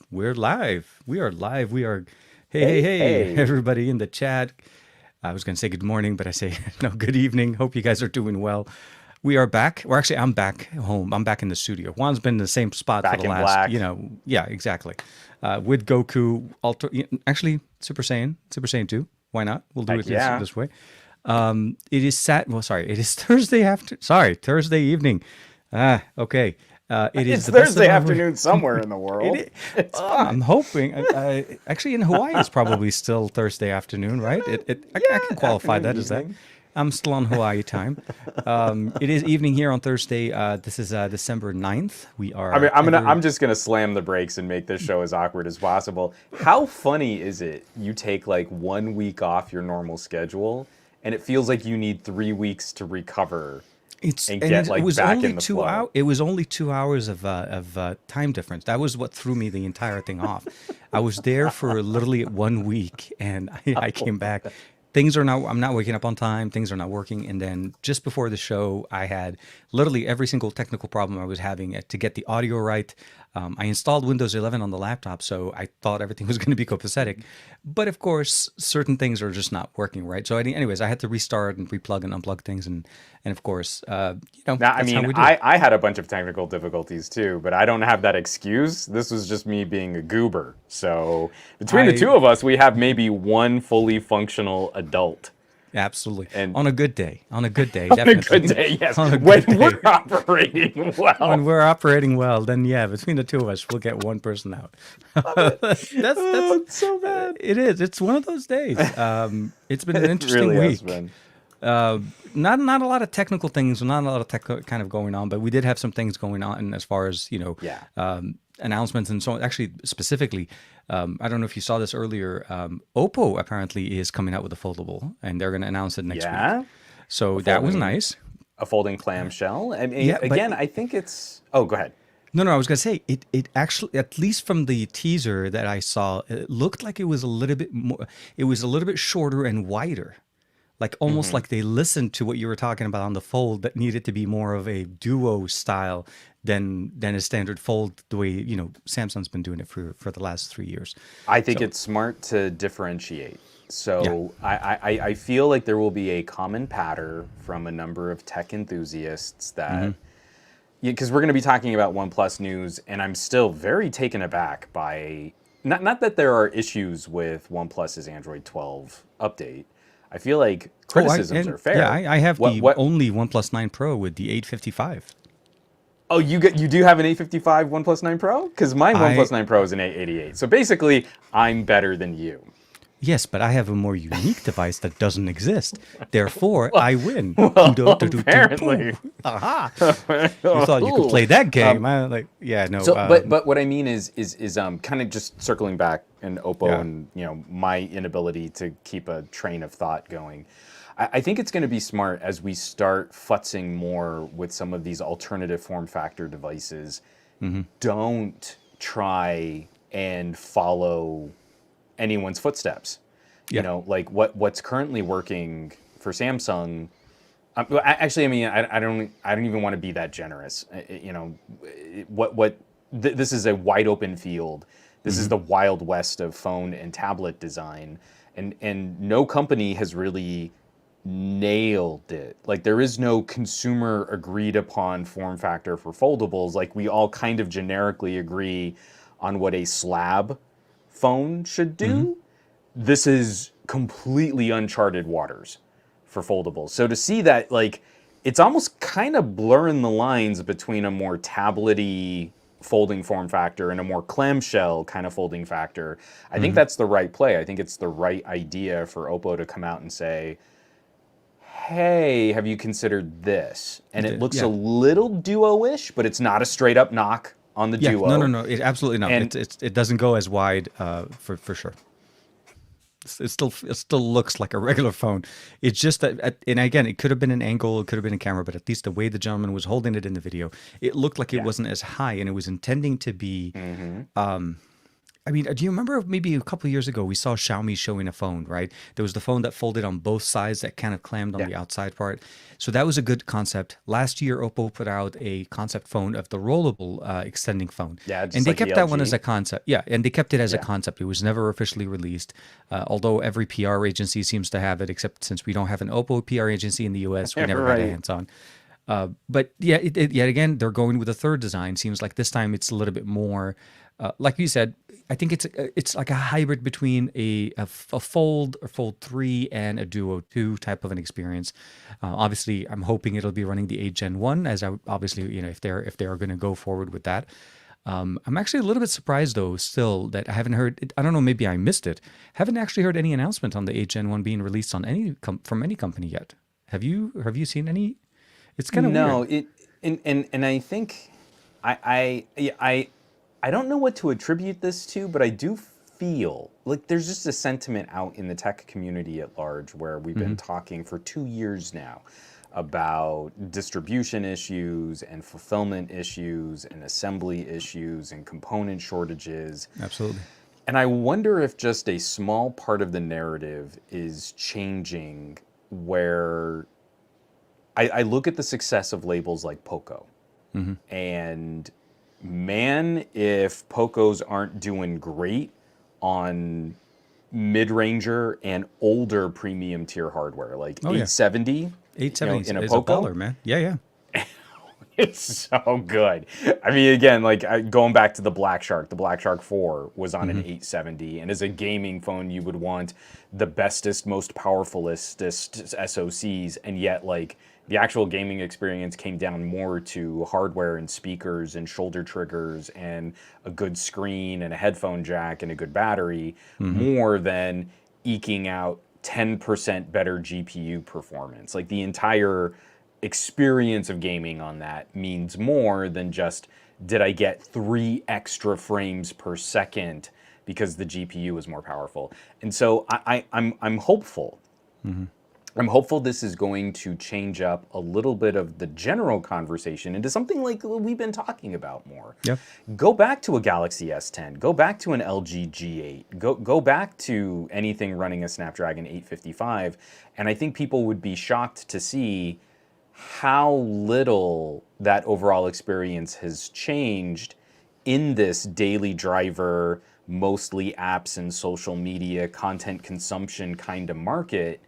We're live. We are live. We are. Hey, hey, Hey, hey, hey. everybody in the chat. I was going to say good morning, but I say no, good evening. Hope you guys are doing well. We are back. Or actually, I'm back home. I'm back in the studio. Juan's been in the same spot for the Back in last, black. yeah, exactly. With Goku, actually, Super Saiyan 2. Why not? We'll do it Heck yeah. this way. It is Well, sorry, it is Thursday after. Sorry, Thursday evening. Okay. It is It's the best of Thursday our. afternoon somewhere in the world. It. It's I'm fine. hoping. Actually, in Hawaii, it's probably still Thursday afternoon, right? I can Yeah, qualify afternoon, that as that. evening. I'm still on Hawaii time. It is evening here on Thursday. This is December 9th. We I mean, are ever. I'm just gonna slam the brakes and make this show as awkward as possible. How funny is it you take like 1 week off your normal schedule and it feels like you need 3 weeks to recover and get It like was back only in the two flow? hours. It was only 2 hours of time difference. That was what threw me the entire thing off. I was there for literally 1 week, and I came back. Things are not. I'm not waking up on time. Things are not working. And then just before the show, I had literally every single technical problem I was having to get the audio right. I installed Windows 11 on the laptop, so I thought everything was going to be copacetic. But of course, certain things are just not working right. So, anyways, I had to restart and replug and unplug things, and of course, Now, I that's how mean, we do it. I had a bunch of technical difficulties too, but I don't have that excuse. This was just me being a goober. So between the two I of us, we have maybe one fully functional adult. Absolutely. And On a good day, on a good definitely. day, yes, On a when good we're day. operating When well. we're operating well, then yeah, between the two of us, we'll get one person out. Love it. That's Oh, it's so bad. it is. It's one of those days. It's been an It interesting really has week. been. Not a lot of technical things, not a lot of tech kind of going on, but we did have some things going on as far as Yeah. announcements and so on. Actually, specifically, I don't know if you saw this earlier. Oppo apparently is coming out with a foldable, and they're going to announce it next week. Yeah. A So that was folding nice. a folding clamshell. I mean, Yeah, but again, I think it's. Oh, go ahead. no, I was gonna say it actually, at least from the teaser that I saw, it looked like it was a little bit more. It was a little bit shorter and wider, like almost Hmm. like they listened to what you were talking about on the fold that needed to be more of a duo style than a standard fold the way Samsung's been doing it for the last 3 years. I think So it's smart to differentiate. yeah. So I feel like there will be a common pattern from a number of tech enthusiasts that, because we're going to be talking about OnePlus news, and I'm still very taken aback by, not that there are issues with OnePlus's Android 12 update. I feel like Oh, criticisms are fair. I have What the what only OnePlus 9 Pro with the 855. Oh, you do have an 855 OnePlus 9 Pro? Because my I OnePlus 9 Pro is an 888. So basically, I'm better than you. Yes, but I have a more unique device that doesn't exist. Therefore, Well, I win. well, Do do do do poo. apparently. Aha! You thought you could play that game? I like, yeah, no, So, but what I mean is kind of just circling back in Oppo yeah. and my inability to keep a train of thought going. I think it's going to be smart as we start futzing more with some of these alternative form factor devices. Don't try and follow anyone's footsteps. Yeah. Like what's currently working for Samsung. Well, actually, I mean, I don't even want to be that generous. This is a wide open field. This is Hmm. the wild west of phone and tablet design, and no company has really nailed it. Like there is no consumer agreed upon form factor for foldables. Like we all kind of generically agree on what a slab phone should Hmm. do. This is completely uncharted waters for foldables. So to see that, like, it's almost kind of blurring the lines between a more tablety folding form factor and a more clamshell kind of folding factor. I think Hmm. that's the right play. I think it's the right idea for Oppo to come out and say, hey, have you considered this? And it looks a Yeah. little duo-ish, but it's not a straight up knock on the Yeah. No, no, duo. no. It absolutely no. And It doesn't go as wide for sure. It still looks like a regular phone. It's just that, and again, it could have been an angle, it could have been a camera, but at least the way the gentleman was holding it in the video, it looked like it yeah. wasn't as high, and it was intending to be. Hmm. I mean, do you remember maybe a couple of years ago we saw Xiaomi showing a phone, right? There was the phone that folded on both sides that kind of clammed on Yeah. the outside part. So that was a good concept. Last year, Oppo put out a concept phone of the rollable extending phone, Yeah, and just they like the kept that one as LG. a concept. Yeah, and they kept it as a Yeah. concept. It was never officially released, although every PR agency seems to have it, except since we don't have an Oppo PR agency in the U.S., we never got our Right. hands on. But yeah, yet again, they're going with a third design. Seems like this time it's a little bit more, like you said. I think it's like a hybrid between a Fold or Fold 3 and a Duo 2 type of an experience. Obviously, I'm hoping it'll be running the 8 Gen 1, as I obviously, if they're going to go forward with that. I'm actually a little bit surprised though, still, that I haven't heard. I don't know, maybe I missed it. Haven't actually heard any announcement on the 8 Gen 1 being released on from any company yet. Have you seen any? It's kind of weird. No, it and I think yeah, I don't know what to attribute this to, but I do feel like there's just a sentiment out in the tech community at large where we've been talking for 2 years now about distribution issues and fulfillment issues and assembly issues and component shortages. Absolutely. And I wonder if just a small part of the narrative is changing where I look at the success of labels like Poco, and man, if Pocos aren't doing great on mid-ranger and older premium tier hardware, like Oh yeah, 870, 870 in a is a Poco, baller, man. Yeah, yeah. it's so good. I mean, again, like going back to the Black Shark 4 was on an 870, and as a gaming phone, you would want the bestest, most powerfulest SoCs, and yet like the actual gaming experience came down more to hardware and speakers and shoulder triggers and a good screen and a headphone jack and a good battery, more than eking out 10% better GPU performance. Like the entire experience of gaming on that means more than just did I get 3 extra frames per second because the GPU is more powerful. And so I'm hopeful. I'm hopeful this is going to change up a little bit of the general conversation into something like we've been talking about more. Yeah. Go back to a Galaxy S10. Go back to an LG G8. Go back to anything running a Snapdragon 855, and I think people would be shocked to see how little that overall experience has changed in this daily driver, mostly apps and social media content consumption kind of market.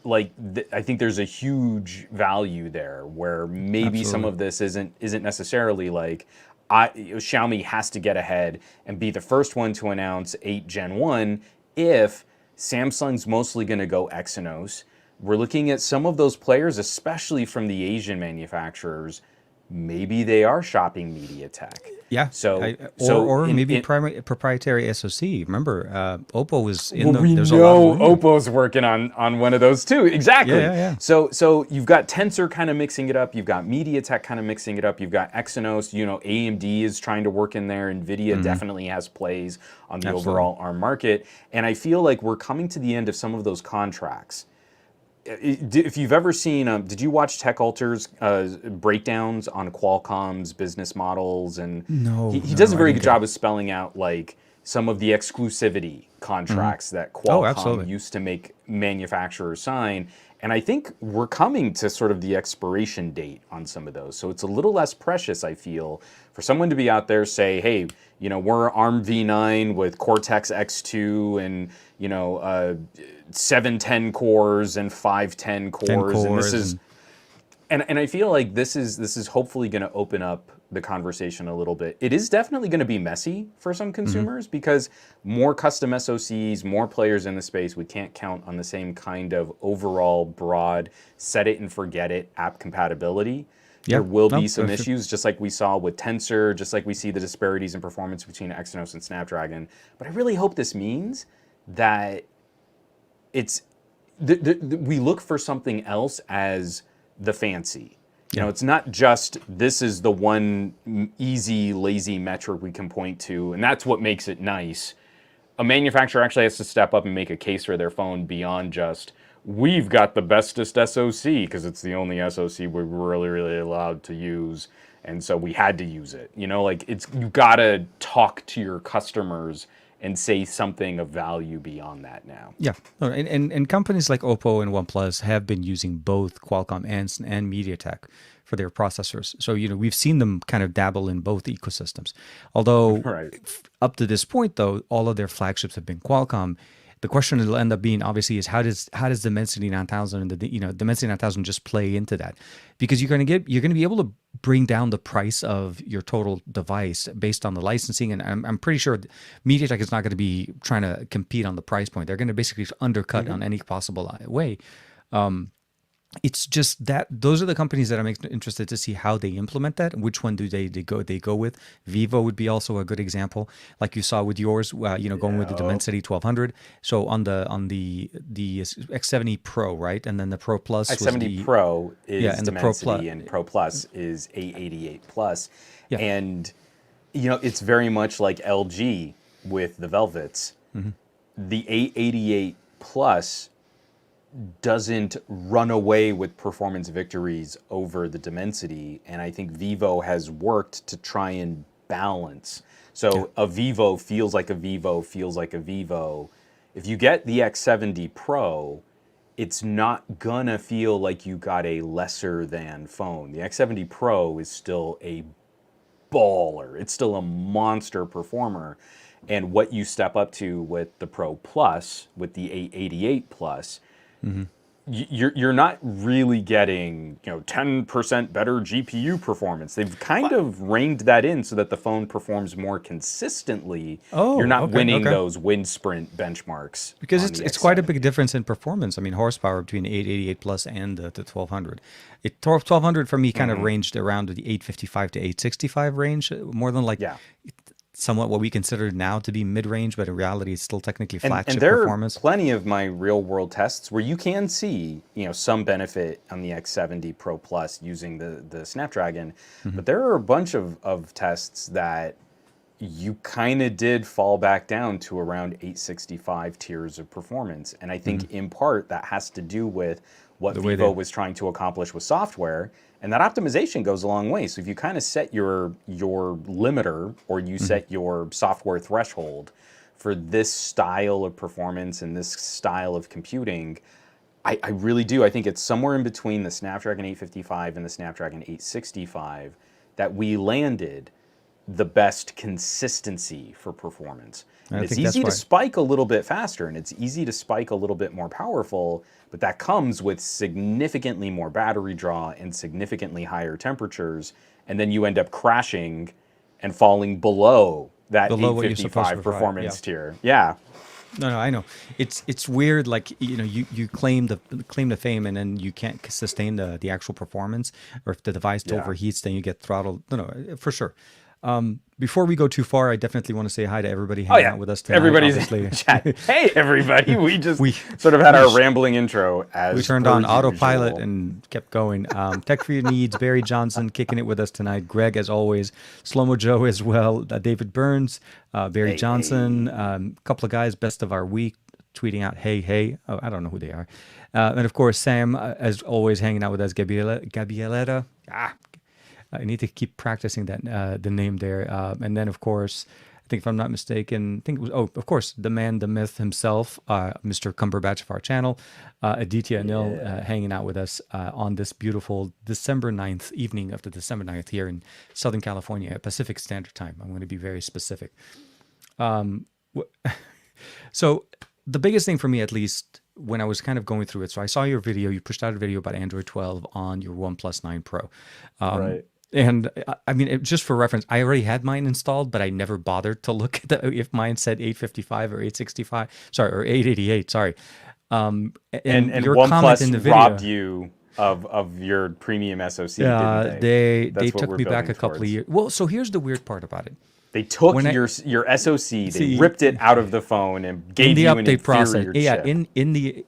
Like I think there's a huge value there where maybe some Absolutely. of this isn't necessarily like Xiaomi has to get ahead and be the first one to announce 8 Gen 1 if Samsung's mostly going to go Exynos. We're looking at some of those players, especially from the Asian manufacturers. Maybe they are shopping MediaTek. Yeah. So, Or maybe in primary proprietary SoC. Remember, Oppo was in well, the. we There's a lot of know rumor. Oppo's working on one of those too. Yeah, Exactly. yeah, yeah. So you've got Tensor kind of mixing it up. You've got MediaTek kind of mixing it up. You've got Exynos. AMD is trying to work in there. Nvidia definitely has plays on the Absolutely. overall ARM market. And I feel like we're coming to the end of some of those contracts. If you've ever seen, did you watch TechAlter's breakdowns on Qualcomm's business models? And No, he no, does a no. I very didn't good get it. job of spelling out like some of the exclusivity contracts that Oh, Qualcomm absolutely. used to make manufacturers sign. And I think we're coming to sort of the expiration date on some of those. So it's a little less precious, I feel, for someone to be out there say, hey, we're ARM v9 with Cortex X2 and, 710 cores and 510 10 cores. And this cores is, and and I feel like this is hopefully going to open up the conversation a little bit. It is definitely going to be messy for some consumers because more custom SoCs, more players in the space. We can't count on the same kind of overall broad set it and forget it app compatibility. yeah. There will No, be some issues, just like we saw with Tensor, just like we see the disparities in performance between Exynos and Snapdragon. But I really hope this means that it's we look for something else as the fancy. yeah. It's not just this is the one easy, lazy metric we can point to, and that's what makes it nice. A manufacturer actually has to step up and make a case for their phone beyond just we've got the bestest SoC because it's the only SoC we're really allowed to use, and so we had to use it. You know, like it's you gotta talk to your customers and say something of value beyond that now. Yeah, no, and companies like Oppo and OnePlus have been using both Qualcomm and MediaTek for their processors. So we've seen them kind of dabble in both ecosystems. Although Right. up to this point, though, all of their flagships have been Qualcomm. The question will end up being obviously is how does Dimensity 9000 and the Dimensity 9000 just play into that? Because you're going to be able to bring down the price of your total device based on the licensing, and I'm pretty sure MediaTek is not going to be trying to compete on the price point. They're going to basically undercut on any possible way. It's just that those are the companies that I'm interested to see how they implement that. Which one do they go with? Vivo would be also a good example, like you saw with yours. Going with the Dimensity 1200. So on the X70 Pro, right, and then the Pro Plus was X70 Pro is and the Pro Plus. Dimensity, and Pro Plus is A88 Plus. Yeah. And it's very much like LG with the Velvets. The A88 Plus doesn't run away with performance victories over the Dimensity, and I think Vivo has worked to try and balance. So a Vivo feels like a Vivo feels like a Vivo. If you get the X70 Pro, it's not gonna feel like you got a lesser than phone. The X70 Pro is still a baller. It's still a monster performer. And what you step up to with the Pro Plus, with the A88 Plus, you're not really getting 10% better GPU performance. They've kind of reined that in so that the phone performs more consistently. Oh, you're not okay, winning okay. those wind sprint benchmarks Because on it's the it's quite a X70. big difference in performance. I mean, horsepower between the 888 Plus and the 1200. 1200 for me kind of ranged around the 855 to 865 range, more than like Yeah. somewhat what we consider now to be mid-range, but in reality, it's still technically And flagship there performance. are plenty of my real world tests where you can see, some benefit on the X70 Pro Plus using the Snapdragon, but there are a bunch of tests that you kind of did fall back down to around 865 tiers of performance. And I think in part that has to do with what The way Vivo they- was trying to accomplish with software. And that optimization goes a long way. So if you kind of set your limiter, or you set your software threshold for this style of performance and this style of computing, I really do. I think it's somewhere in between the Snapdragon 855 and the Snapdragon 865 that we landed the best consistency for performance. And I it's think that's easy to why. spike a little bit faster, and it's easy to spike a little bit more powerful, but that comes with significantly more battery draw and significantly higher temperatures, and then you end up crashing and falling below that Below what you're supposed to 855 provide, performance yeah. tier. Yeah. No, I know. It's weird. Like you claim the fame, and then you can't sustain the actual performance, or if the device Yeah. overheats, then you get throttled. No, for sure. Before we go too far, I definitely want to say hi to everybody hanging out with us tonight. Everybody's obviously. in the chat. Hey, everybody. We just We- sort of had our rambling intro as We turned per on autopilot usual. and kept going. Tech for your needs. Barry Johnson kicking it with us tonight. Greg, as always. Slow-mo Joe as well. David Burns, Barry Johnson. A couple of guys, best of our week, tweeting out, hey. Oh, I don't know who they are. And of course, Sam, as always, hanging out with us. Gabrieleta. I need to keep practicing that the name there. And then, of course, I think if I'm not mistaken, I think it was, of course, the man, the myth himself, Mr. Cumberbatch of our channel, Aditya Anil, hanging out with us on this beautiful December 9th, evening of the December 9th here in Southern California, Pacific Standard Time. I'm going to be very specific. So the biggest thing for me, at least, when I was kind of going through it, so I saw your video, you pushed out a video about Android 12 on your OnePlus 9 Pro. Right. And I mean, just for reference, I already had mine installed, but I never bothered to look at if mine said 855 or 865, sorry, or 888, sorry. And And your comment in the OnePlus video, robbed you of your premium SoC, didn't they? they That's what took we're me back building a couple of towards. years. Well, so here's the weird part about it. They took When I- your SoC, they See, ripped it out of the phone and In gave the you an update process, inferior yeah, chip. in the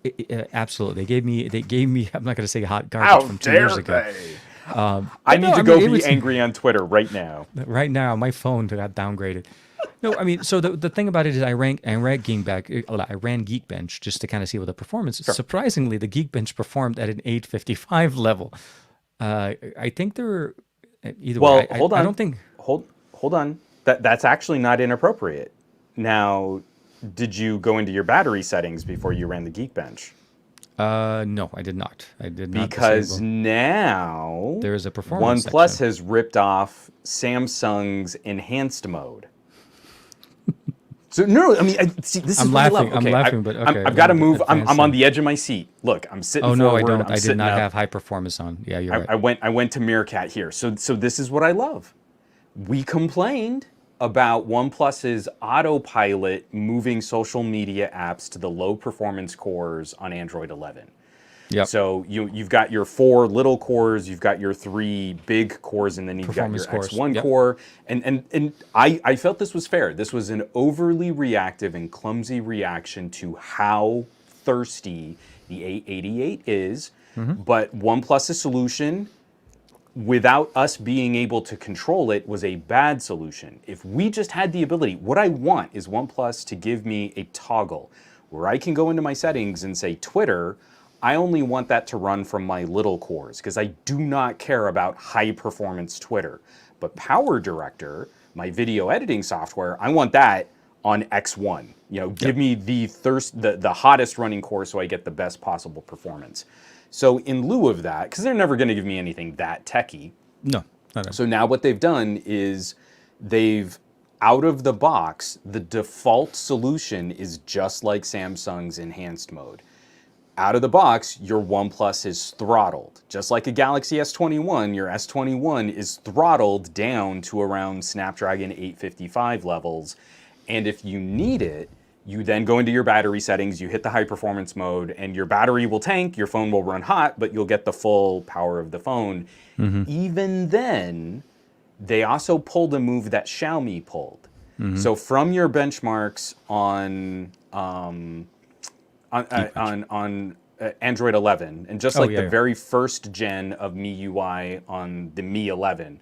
absolutely, they gave me. I'm not going to say hot How garbage from 2 years dare ago. they? Um, I but need no, to mean, go it be was- angry on Twitter right now. Right now, my phone got downgraded. No, I mean, so the thing about it is I ran Geekbench just to kind of see what the performance. Sure. Surprisingly, the Geekbench performed at an 855 level. I think there were either Well, way. hold I on. don't think. Hold on. That's actually not inappropriate. Now, did you go into your battery settings before you ran the Geekbench? No, I did not. I did not Because disable. now There is a performance OnePlus section. has ripped off Samsung's enhanced mode. So no, I mean, see, this is I'm what I laughing. love. I'm Okay, laughing, but okay. I've got to move. Advanced I'm on setting. the edge of my seat. Look, I'm sitting Oh no, I forward. don't. I'm I did sitting not up. have high performance on. Yeah, you're right. I went to Meerkat here. So this is what I love. We complained about OnePlus's autopilot moving social media apps to the low performance cores on Android 11. Yep. So you've got your 4 little cores, you've got your 3 big cores, and then you've got Performance your cores. X1 Yep. core. And I felt this was fair. This was an overly reactive and clumsy reaction to how thirsty the 888 is. But OnePlus's solution, without us being able to control it, was a bad solution. If we just had the ability, what I want is OnePlus to give me a toggle where I can go into my settings and say Twitter. I only want that to run from my little cores because I do not care about high performance Twitter. But Power Director, my video editing software, I want that on X1. Give me the hottest running core so I get the best possible performance. So in lieu of that, because they're never going to give me anything that techy. No. Not So now what they've done is they've, out of the box, the default solution is just like Samsung's enhanced mode. Out of the box, your OnePlus is throttled. Just like a Galaxy S21, your S21 is throttled down to around Snapdragon 855 levels. And if you need it, you then go into your battery settings, you hit the high performance mode, and your battery will tank, your phone will run hot, but you'll get the full power of the phone. Even then, they also pulled a move that Xiaomi pulled. So from your benchmarks on Android 11, and just like the very first gen of MIUI on the Mi 11,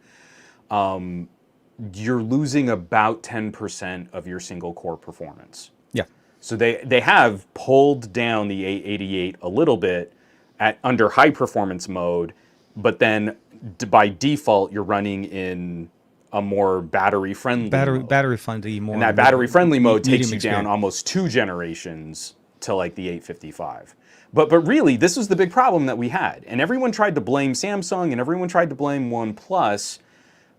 you're losing about 10% of your single core performance. Yeah. So they have pulled down the 888 a little bit under high performance mode, but then by default you're running in a more battery friendly mode. Battery friendly more. And that battery friendly mode takes you experience. down almost 2 generations to like the 855. But really, this was the big problem that we had. And everyone tried to blame Samsung and everyone tried to blame OnePlus.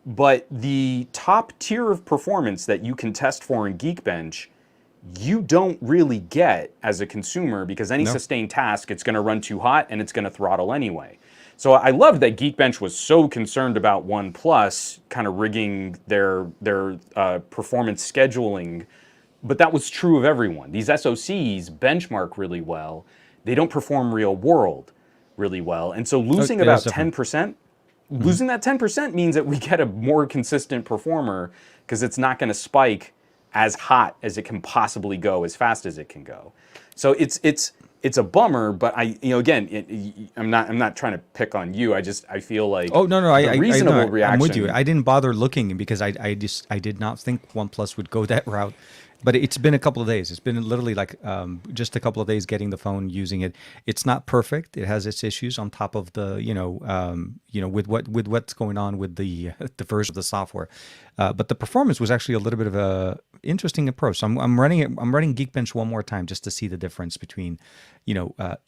But the top tier of performance that you can test for in Geekbench, you don't really get as a consumer because any sustained task, it's going to run too hot and it's going to throttle anyway. So I love that Geekbench was so concerned about OnePlus kind of rigging their performance scheduling, but that was true of everyone. These SoCs benchmark really well. They don't perform real world really well. And so losing about 10%, losing that 10% means that we get a more consistent performer because it's not going to spike as hot as it can possibly go, as fast as it can go. So it's a bummer, but I'm not trying to pick on you. I feel like reasonable reaction. I'm with you. I didn't bother looking because I did not think OnePlus would go that route. But it's been a couple of days. It's been literally like just a couple of days getting the phone, using it. It's not perfect. It has its issues on top of the with what's going on with the the version of the software. But the performance was actually a little bit of a interesting approach. So I'm running it. I'm running Geekbench one more time just to see the difference between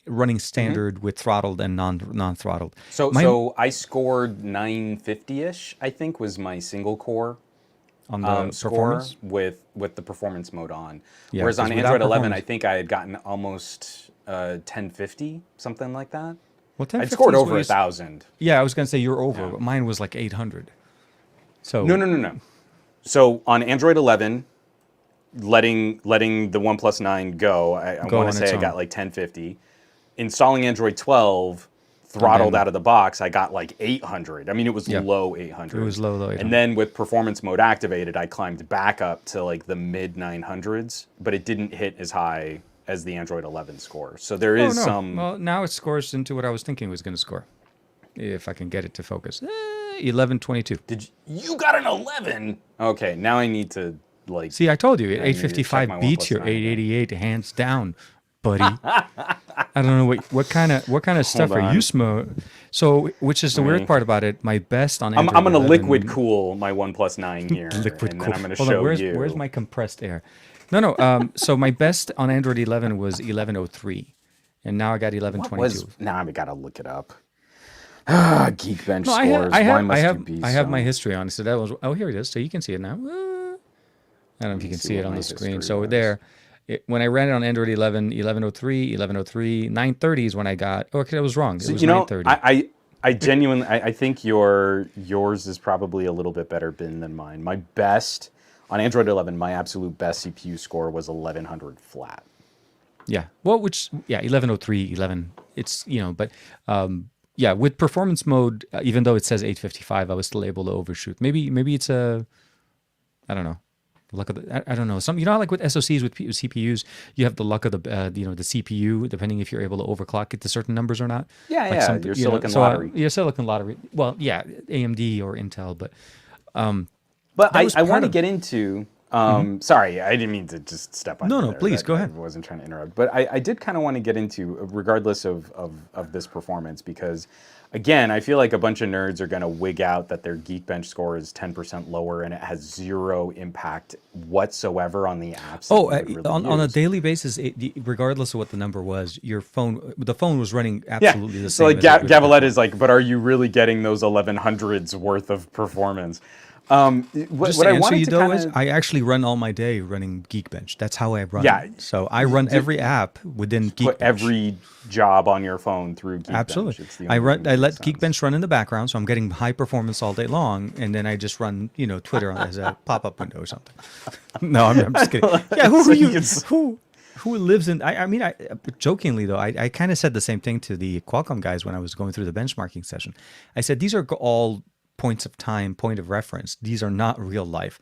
running standard with throttled and non-throttled. So I scored 950-ish. I think was my single core. On the performance with the performance mode on. Yeah, whereas on Android 11, I think I had gotten almost 1050, something like that. Well, I'd scored over 1,000. Yeah, I was going to say you're over, but mine was like 800. So No. So on Android 11, letting the OnePlus 9 go, I want to say I got like 1050. Installing Android 12, throttled out of the box, I got like 800. I mean, it was low 800. It was low 800. And then with performance mode activated, I climbed back up to like the mid 900s, but it didn't hit as high as the Android 11 score. So there is some. Well, now it scores into what I was thinking it was going to score, if I can get it to focus. 1122. You got an 11? Okay, now I need to like, See, I told you, I need to check my 855 beats OnePlus your 9 again. 888 hands down, buddy. I don't know what kind of stuff Hold are you on. smoking. So, which is the Let weird me. part about it. My best on I'm Android gonna liquid 11, cool my OnePlus 9 here, liquid and then cool. I'm gonna Hold on, show where's you. my compressed air? No, no. So my best on Android 11 was 1103, and now I got What was? 1122. Now I gotta look it up. Ah, Geekbench No, I have, I scores. Why have, I must you have, be I have my so? history on it. So that was. Oh, here it is. So you can see it now. I don't know Let if you me can see see it what on my the screen. history So was. there, when I ran it on Android 11, 1103, 1103, 930 is when I got. Oh, okay, I was wrong. It So was you know, 930. I genuinely, I think yours is probably a little bit better bin than mine. My best on Android 11, my absolute best CPU score was 1100 flat. Yeah. Well, yeah, 1103, 11. It's, but yeah, with performance mode, even though it says 855, I was still able to overshoot. Maybe it's I don't know. Luck of I don't know. How like with SoCs with CPUs, you have the luck of the CPU, depending if you're able to overclock it to certain numbers or not. Yeah, Like yeah, some, your silicon so lottery. yeah, silicon lottery. Well, yeah, AMD or Intel, but But that was I want part to of. get into. Sorry, I didn't mean to just step on No, you no, there. please go I ahead. wasn't trying to interrupt. But I did kind of want to get into, regardless of this performance, because again, I feel like a bunch of nerds are going to wig out that their Geekbench score is 10% lower and it has zero impact whatsoever on the apps that Oh, you would really on a use. daily basis, regardless of what the number was, the phone was running Yeah. absolutely the So same like as it would Gavalette before. is like, but are you really getting those 1100s worth of performance? Just What to I answer wanted you to though kind is of, I actually run all my day running Geekbench. That's how I yeah, run. So I run every app within put Geekbench. every job on your phone through Geekbench. Absolutely. It's the I only run. thing I that makes let sense. Geekbench run in the background, so I'm getting high performance all day long, and then I just run, Twitter as a pop-up window or something. No, I'm just kidding. Yeah, who So are you you? can, Who lives in? I mean, jokingly though, I kind of said the same thing to the Qualcomm guys when I was going through the benchmarking session. I said these are all points of time, point of reference. These are not real life.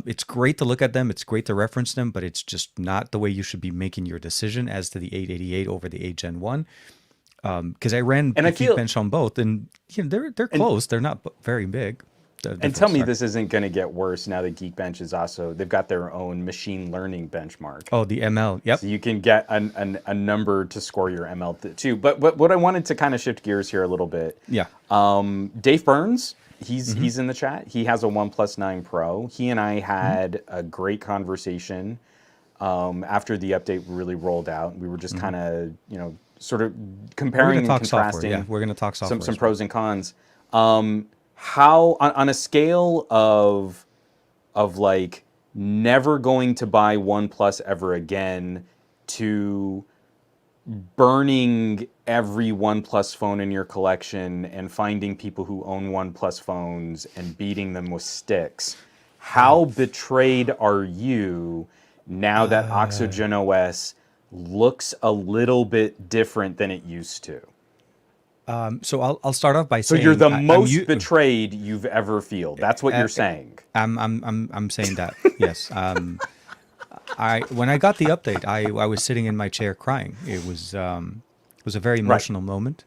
It's great to look at them. It's great to reference them, but it's just not the way you should be making your decision as to the 888 over the 8 Gen 1. Because I ran and I feel, Geekbench on both, and they're and close. They're not very big. The and tell difference. me Sorry. this isn't going to get worse now that Geekbench is also, they've got their own machine learning benchmark. Oh, the ML. So Yep. you can get a number to score your ML too. But what I wanted to kind of shift gears here a little bit. Yeah. Dave Burns, he's in the chat. He has a OnePlus 9 Pro. He and I had a great conversation after the update really rolled out. We were just kind of sort of We're gonna comparing and talk software. Yeah, contrasting we're gonna talk software some as well. pros and cons. How on a scale of like never going to buy OnePlus ever again to burning every OnePlus phone in your collection and finding people who own OnePlus phones and beating them with sticks, how betrayed are you now that OxygenOS looks a little bit different than it used to? So I'll start off by So saying you're the I'm most betrayed you've ever feel. That's what you're saying. I'm saying that. Yes. When I got the update, I was sitting in my chair crying. It was a very Right. emotional moment.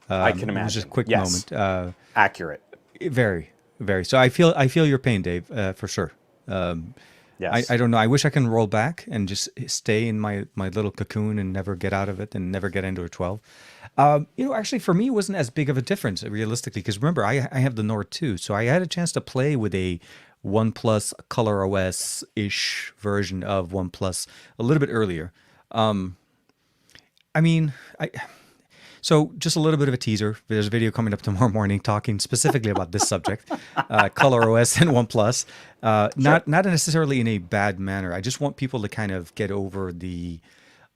I can It was just a imagine. quick Yes. moment. Accurate. Very, very. So I feel your pain, Dave, for sure. I Yes. don't know. I wish I can roll back and just stay in my little cocoon and never get out of it and never get into a 12. Actually, for me, it wasn't as big of a difference realistically because remember, I have the Nord 2, so I had a chance to play with a OnePlus Color OS ish version of OnePlus a little bit earlier. I mean, so just a little bit of a teaser. There's a video coming up tomorrow morning talking specifically about this subject, Color OS and OnePlus. Not necessarily in a bad manner. I just want people to kind of get over the,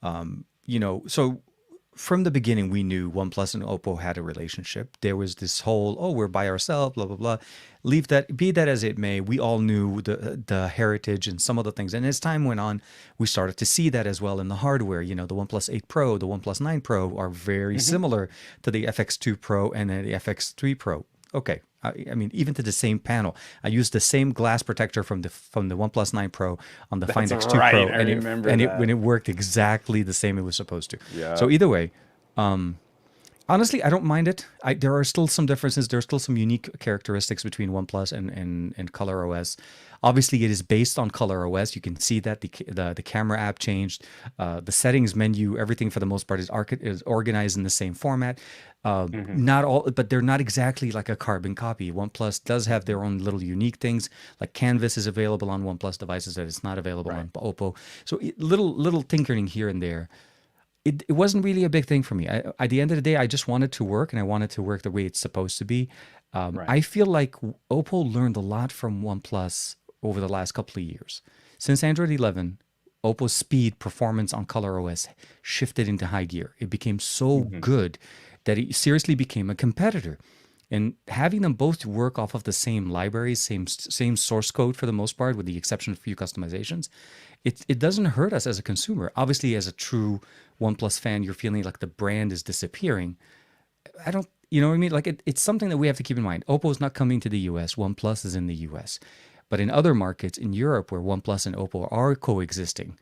so from the beginning, we knew OnePlus and Oppo had a relationship. There was this whole, oh, we're by ourselves, blah, blah, blah. Leave that, be that as it may, we all knew the heritage and some of the things. And as time went on, we started to see that as well in the hardware. The OnePlus 8 Pro, the OnePlus 9 Pro are very similar to the FX2 Pro and the FX3 Pro. Okay. I mean, even to the same panel. I used the same glass protector from the OnePlus 9 Pro on the Find That's X2 right. Pro, I and remember when that. it worked exactly the same it was supposed to. Yeah. So either way, Honestly, I don't mind it. There are still some differences. There are still some unique characteristics between OnePlus and Color OS. Obviously, it is based on Color OS. You can see that the camera app changed, the settings menu, everything for the most part is organized in the same format. Hmm. Not all, but they're not exactly like a carbon copy. OnePlus does have their own little unique things, like Canvas is available on OnePlus devices that it's not available Right. on Oppo. So little tinkering here and there. It wasn't really a big thing for me. At the end of the day, I just wanted to work and I wanted to work the way it's supposed to be. Right. I feel like Oppo learned a lot from OnePlus over the last couple of years. Since Android 11, Oppo's speed performance on ColorOS shifted into high gear. It became so Hmm. good that it seriously became a competitor. And having them both work off of the same libraries, same source code for the most part, with the exception of a few customizations, it doesn't hurt us as a consumer. Obviously, as a true OnePlus fan, you're feeling like the brand is disappearing. I don't, you know what I mean? Like it's something that we have to keep in mind. Oppo is not coming to the US. OnePlus is in the US. But in other markets in Europe where OnePlus and Oppo are coexisting,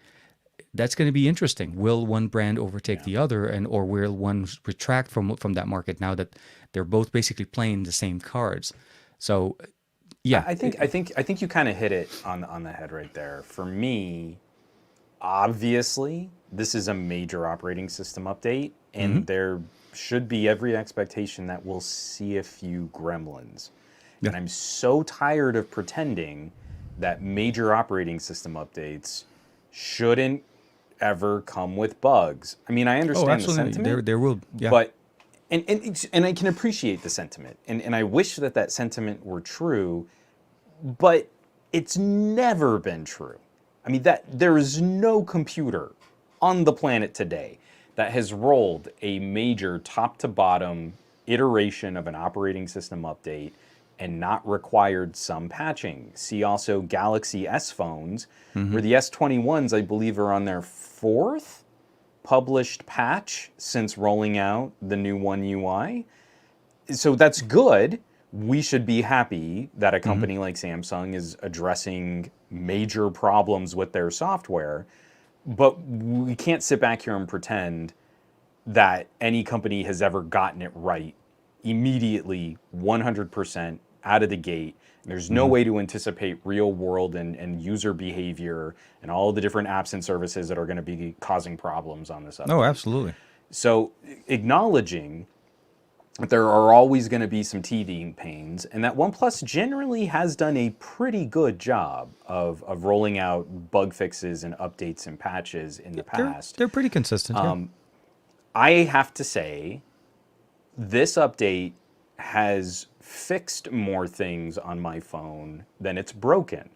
that's going to be interesting. Will one brand overtake Yeah. the other, and or will one retract from that market now that they're both basically playing the same cards? So yeah, I think you kind of hit it on the head right there. For me, obviously, this is a major operating system update, hmm and there should be every expectation that we'll see a few gremlins. yeah. And I'm so tired of pretending that major operating system updates shouldn't ever come with bugs. I mean, I Oh, understand the absolutely. There sentiment, there will. Yeah. but and I can appreciate the sentiment, and I wish that that sentiment were true, but it's never been true. I mean, that there is no computer on the planet today that has rolled a major top to bottom iteration of an operating system update and not required some patching. See also Galaxy S phones, hmm where the S21s, I believe, are on their fourth published patch since rolling out the new One UI. So that's good. We should be happy that a hmm company like Samsung is addressing major problems with their software, but we can't sit back here and pretend that any company has ever gotten it right immediately 100% out of the gate. There's no hmm way to anticipate real world and user behavior and all the different apps and services that are going to be causing problems on this Oh, update. absolutely. So acknowledging that there are always going to be some teething pains, and that OnePlus generally has done a pretty good job of rolling out bug fixes and updates and patches in the They're past. they're pretty consistent. Yeah. I have to say, this update has fixed more things on my phone than it's broken.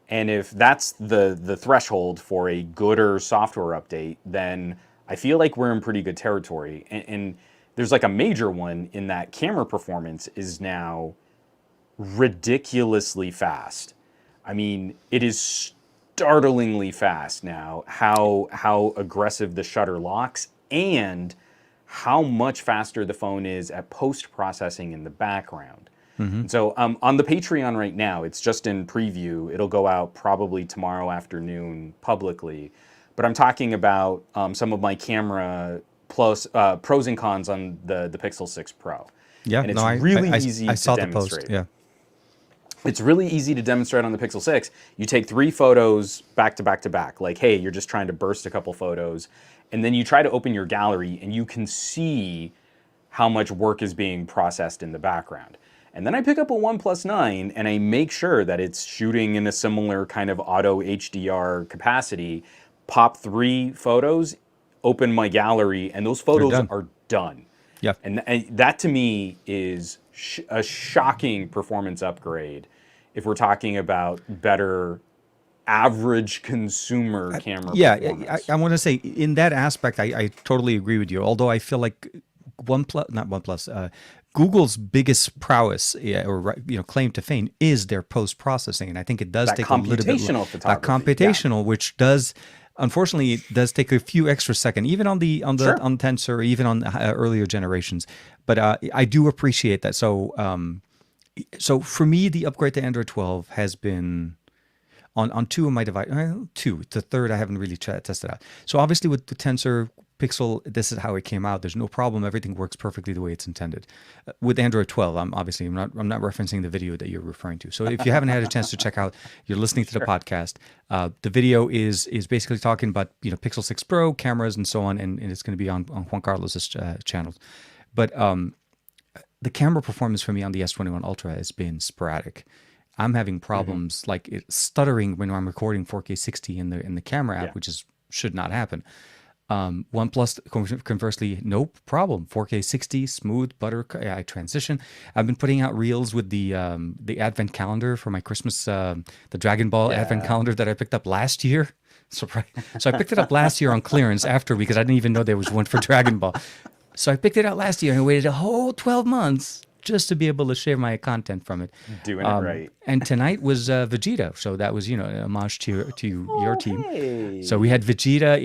And if that's the threshold for a gooder software update, then I feel like we're in pretty good territory. And there's like a major one in that camera performance is now ridiculously fast. I mean, it is startlingly fast now how aggressive the shutter locks and how much faster the phone is at post processing in the background. hmm And so on the Patreon right now, it's just in preview. It'll go out probably tomorrow afternoon publicly. But I'm talking about some of my camera plus pros and cons on the Pixel 6 Pro. Yeah. And No, it's really I easy to saw the post. demonstrate. Yeah. It's really easy to demonstrate on the Pixel 6. You take 3 photos back to back to back. Like, hey, you're just trying to burst a couple photos. And then you try to open your gallery and you can see how much work is being processed in the background. And then I pick up a OnePlus 9 and I make sure that it's shooting in a similar kind of auto HDR capacity, pop 3 photos, open my gallery, and those They're photos done. are done. Yeah. And that to me is a shocking performance upgrade if we're talking about better average consumer camera Yeah, performance. I want to say in that aspect, I totally agree with you. Although I feel like OnePlus, not OnePlus, Google's biggest prowess, yeah, or claim to fame is their post processing, and I think it does That take a little bit computational that photography, yeah. computational, which does. Unfortunately, it does take a few extra seconds, even on Sure. on Tensor, even on earlier generations. But I do appreciate that. So for me, the upgrade to Android 12 has been on 2 of my device, two. The third I haven't really tested out. So obviously with the Tensor Pixel, this is how it came out. There's no problem. Everything works perfectly the way it's intended. With Android 12, I'm not referencing the video that you're referring to. So if you haven't had a chance to check out, you're listening to the podcast. The video is basically talking about Pixel 6 Pro cameras and so on, and it's going to be on Juan Carlos's channel. But the camera performance for me on the S21 Ultra has been sporadic. I'm having problems like stuttering when I'm recording 4K 60 in the camera app, which should not happen. OnePlus, conversely, no problem. 4K 60, smooth, butter, I transition. I've been putting out reels with the advent calendar for my Christmas, the Dragon Ball advent calendar that I picked up last year. Surprise! So I picked it up last year on clearance after, because I didn't even know there was one for Dragon Ball. So I picked it out last year and I waited a whole 12 months just to be able to share my content from it. Doing it right. And tonight was Vegeta, so that was an homage to your team. Hey. So we had Vegeta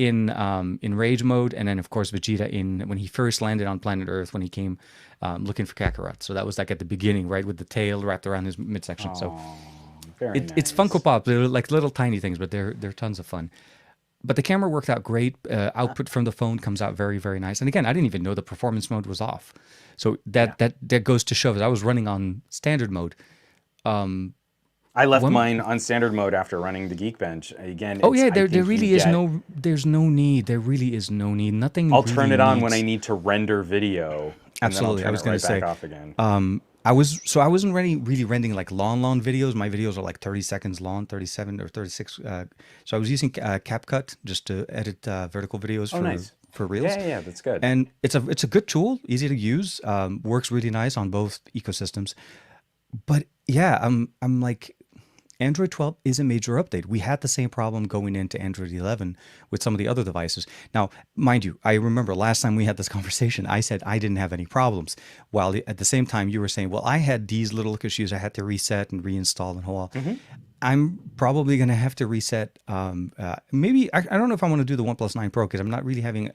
in rage mode, and then of course Vegeta when he first landed on planet Earth when he came looking for Kakarot. So that was like at the beginning, right, with the tail wrapped around his midsection. So nice. It's Funko Pop. They're like little tiny things, but they're tons of fun. But the camera worked out great. Output from the phone comes out very, very nice. And again, I didn't even know the performance mode was off. So that goes to show that I was running on standard mode. I left mine on standard mode after running the Geekbench. Again, there really is there's no need. There really is no need. Nothing. I'll turn it on when I need to render video. Absolutely, I was going to say. Back off again. I wasn't really rendering like long videos. My videos are like 30 seconds long, 37 or 36. So I was using CapCut just to edit vertical videos for Reels. Yeah, that's good. And it's a good tool, easy to use, works really nice on both ecosystems. But yeah, I'm like, Android 12 is a major update. We had the same problem going into Android 11 with some of the other devices. Now, mind you, I remember last time we had this conversation, I said I didn't have any problems. While at the same time you were saying, well, I had these little issues I had to reset and reinstall and all. I'm probably going to have to reset. Maybe, I don't know if I want to do the OnePlus 9 Pro because I'm not really having...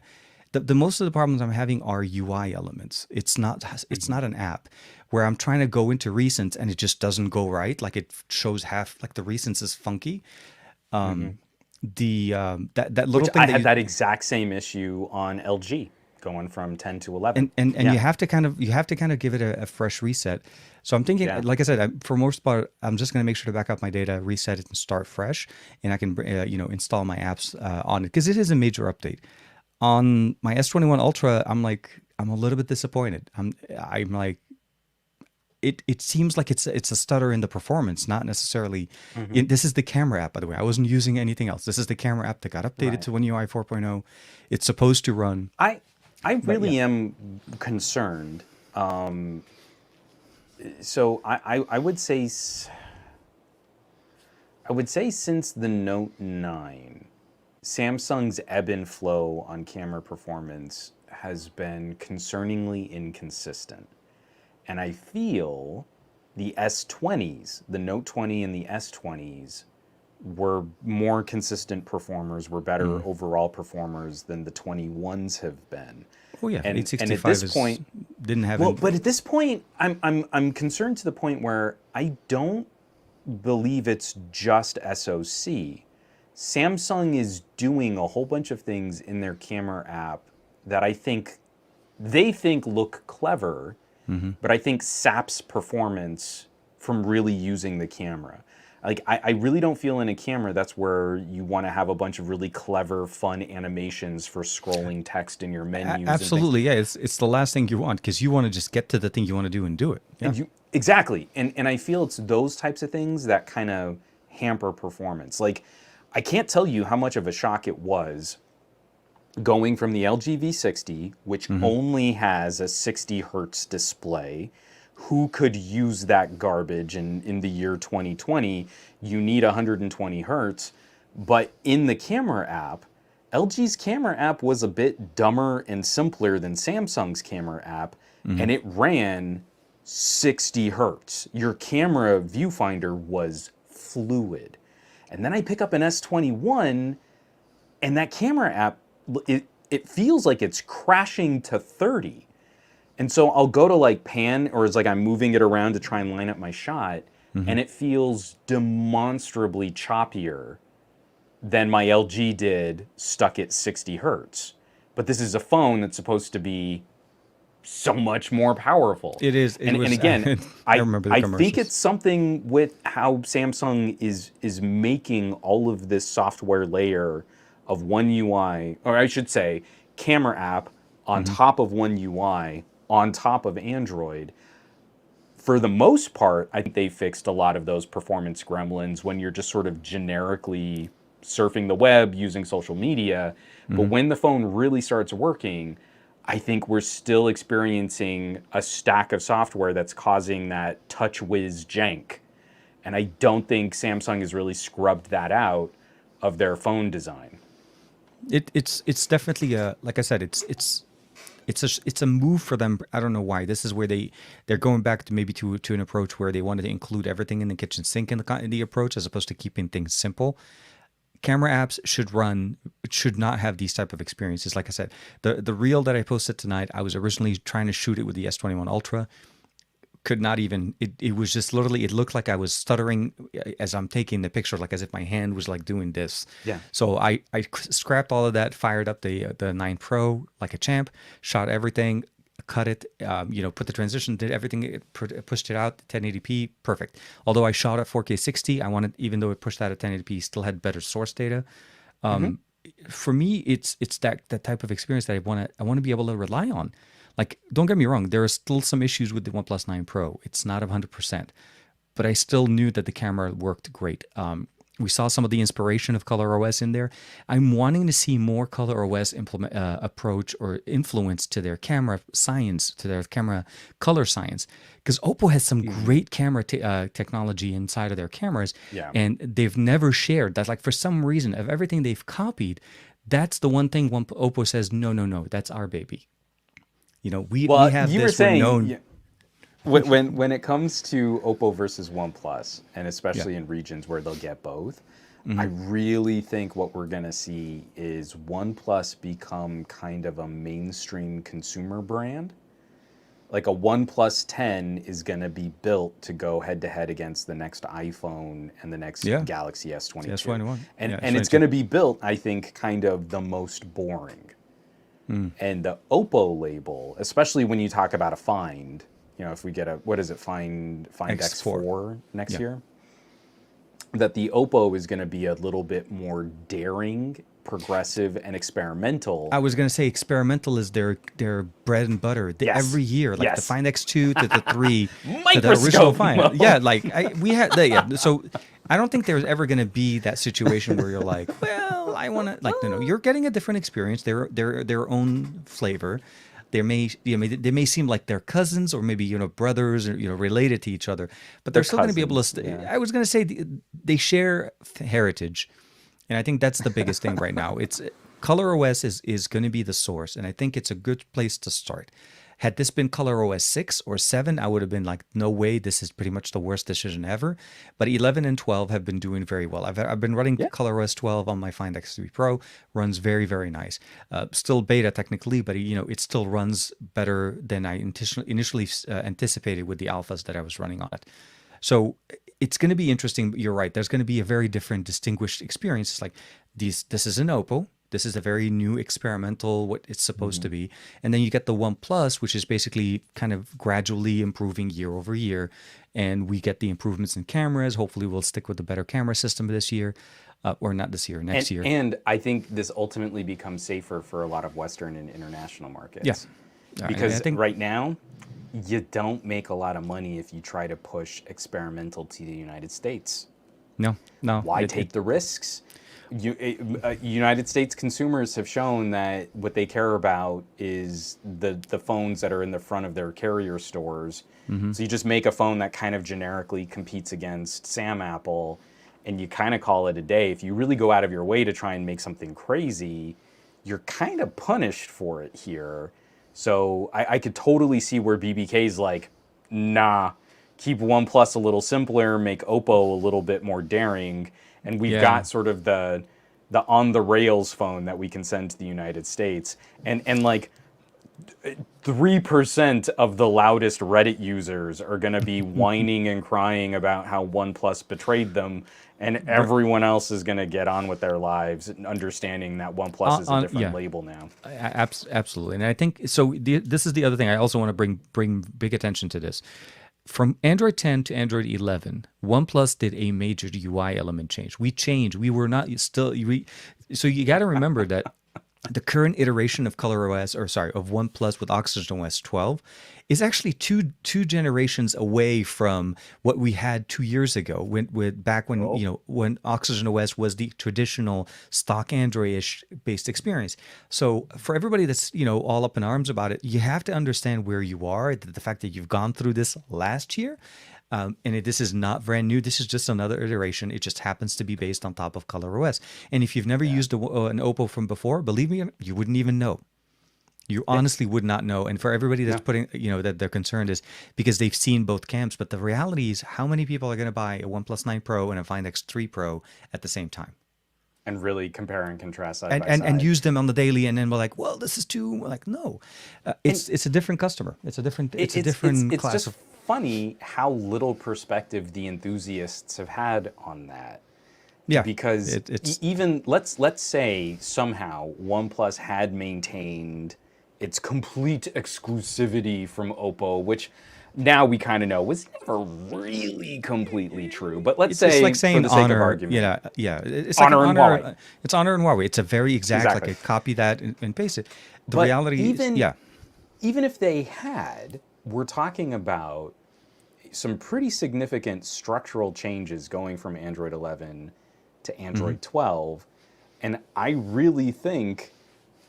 The most of the problems I'm having are UI elements. It's not an app where I'm trying to go into recents and it just doesn't go right. Like it shows like the recents is funky. That little Which thing I had that exact same issue on LG going from 10 to 11. And you have to kind of give it a fresh reset. So I'm thinking, like I said, for most part, I'm just going to make sure to back up my data, reset it, and start fresh, and I can install my apps on it because it is a major update. On my S21 Ultra, I'm a little bit disappointed. I'm like, it seems like it's a stutter in the performance, not necessarily. This is the camera app, by the way. I wasn't using anything else. This is the camera app that got updated to One UI 4.0. It's supposed to run. I really am concerned. So I would say since the Note 9. Samsung's ebb and flow on camera performance has been concerningly inconsistent. And I feel the S20s, the Note 20 and the S20s, were more consistent performers, were better overall performers than the 21s have been. Oh yeah, and 865 at this point didn't have. Well, but at this point, I'm concerned to the point where I don't believe it's just SoC. Samsung is doing a whole bunch of things in their camera app that I think they think look clever, but I think saps performance from really using the camera. Like I really don't feel in a camera that's where you want to have a bunch of really clever, fun animations for scrolling text in your menus. Absolutely, yeah. It's the last thing you want because you want to just get to the thing you want to do and do it. Yeah. Exactly, and I feel it's those types of things that kind of hamper performance. Like, I can't tell you how much of a shock it was going from the LG V60, which only has a 60 hertz display. Who could use that garbage in the year 2020? You need 120 hertz. But in the camera app, LG's camera app was a bit dumber and simpler than Samsung's camera app, and it ran 60 hertz. Your camera viewfinder was fluid. And then I pick up an S21, and that camera app, it feels like it's crashing to 30. And so I'll go to like pan, or it's like I'm moving it around to try and line up my shot, and it feels demonstrably choppier than my LG did stuck at 60 hertz. but this is a phone that's supposed to be so much more powerful. It is. It was. And again, I remember the I commercials. think it's something with how Samsung is making all of this software layer of One UI, or I should say, camera app on top of One UI on top of Android. For the most part, I think they fixed a lot of those performance gremlins when you're just sort of generically surfing the web using social media. But when the phone really starts working, I think we're still experiencing a stack of software that's causing that touch whiz jank. And I don't think Samsung has really scrubbed that out of their phone design. It's definitely a, like I said, it's a move for them. I don't know why. This is where they're going back to maybe to an approach where they wanted to include everything in the kitchen sink in the approach, as opposed to keeping things simple. Camera apps should not have these type of experiences. Like I said, the reel that I posted tonight, I was originally trying to shoot it with the S21 Ultra. Could not even, it was just literally, it looked like I was stuttering as I'm taking the picture, like as if my hand was like doing this. Yeah. So I scrapped all of that, fired up the 9 Pro like a champ, shot everything, cut it, put the transition, did everything, pushed it out 1080p, perfect. Although I shot at 4K 60, I wanted, even though it pushed that at 1080p, still had better source data. For me, it's that type of experience that I want to be able to rely on. Like, don't get me wrong, there are still some issues with the OnePlus 9 Pro. It's not 100%, but I still knew that the camera worked great. We saw some of the inspiration of ColorOS in there. I'm wanting to see more ColorOS approach or influence to their camera science, to their camera color science, because Oppo has some great camera technology inside of their cameras, and they've never shared that. Like, for some reason, of everything they've copied, that's the one thing Oppo says, no, that's our baby. We have you this. Were saying, known. When it comes to Oppo versus OnePlus, and especially in regions where they'll get both, I really think what we're going to see is OnePlus become kind of a mainstream consumer brand. Like a OnePlus 10 is going to be built to go head-to-head against the next iPhone and the next Galaxy S22. S21. And it's going to be built, I think, kind of the most boring. And the Oppo label, especially when you talk about a Find, if we get Find X4 next year, that the Oppo is going to be a little bit more daring, progressive, and experimental. I was going to say experimental is their bread and butter. Every year, like the Find X2 to the 3 to the original Find. Yeah, like we had that. So I don't think there's ever going to be that situation where you're like, well, I want to, like, no, you're getting a different experience. Their own flavor. They may seem like they're cousins or maybe brothers or related to each other, but they're still going to be able to. I was going to say they share heritage, and I think that's the biggest thing right now. It's ColorOS is going to be the source, and I think it's a good place to start. Had this been ColorOS 6 or 7, I would have been like, no way, this is pretty much the worst decision ever. But 11 and 12 have been doing very well. I've been running ColorOS 12 on my Find X3 Pro. Runs very, very nice. Still beta technically, but it still runs better than I initially anticipated with the alphas that I was running on it. So it's going to be interesting. You're right. There's going to be a very different, distinguished experience. It's like this is an Oppo. This is a very new experimental, what it's supposed to be. And then you get the OnePlus, which is basically kind of gradually improving year over year. And we get the improvements in cameras. Hopefully we'll stick with the better camera system this year. Or not this year, next year. And I think this ultimately becomes safer for a lot of Western and international markets. Yeah. Because right now, you don't make a lot of money if you try to push experimental to the United States. No. Why take the risks? United States consumers have shown that what they care about is the phones that are in the front of their carrier stores. So you just make a phone that kind of generically competes against Sam Apple, and you kind of call it a day. If you really go out of your way to try and make something crazy, you're kind of punished for it here. So I could totally see where BBK's like, nah, keep OnePlus a little simpler, make Oppo a little bit more daring. And we've got sort of the on the rails phone that we can send to the United States. And like 3% of the loudest Reddit users are going to be whining and crying about how OnePlus betrayed them, and everyone else is going to get on with their lives, understanding that OnePlus is a different Yeah, label now. absolutely. And I think so. This is the other thing I also want to bring big attention to this. From Android 10 to Android 11, OnePlus did a major UI element change. We changed. We were not still. So you got to remember that the current iteration of ColorOS, or sorry, of OnePlus with oxygenos 12, is actually two generations away from what we had 2 years ago. Back when when oxygenos was the traditional stock Android-ish based experience. So for everybody that's all up in arms about it, you have to understand where you are. The fact that you've gone through this last year. This is not brand new. This is just another iteration. It just happens to be based on top of ColorOS. And if you've never used an Oppo from before, believe me, you wouldn't even know. You honestly would not know. And for everybody that's putting, that they're concerned is because they've seen both camps. But the reality is, how many people are going to buy a OnePlus 9 Pro and a Find X3 Pro at the same time? And really compare and contrast side by side. And use them on the daily, and then we're like, well, this is too. We're like, no, it's a different customer. It's a different class. It's just funny how little perspective the enthusiasts have had on that. Yeah, because even let's say somehow OnePlus had maintained its complete exclusivity from Oppo, which now we kind of know was never really completely true. But let's say, it's like saying for the sake Honor, of argument, yeah, it's Honor like and Huawei. It's Honor and Huawei. It's a very exact, Exactly. like a copy that and paste it. The But reality is, yeah. Even if they had, we're talking about some pretty significant structural changes going from Android 11 to Android 12. And I really think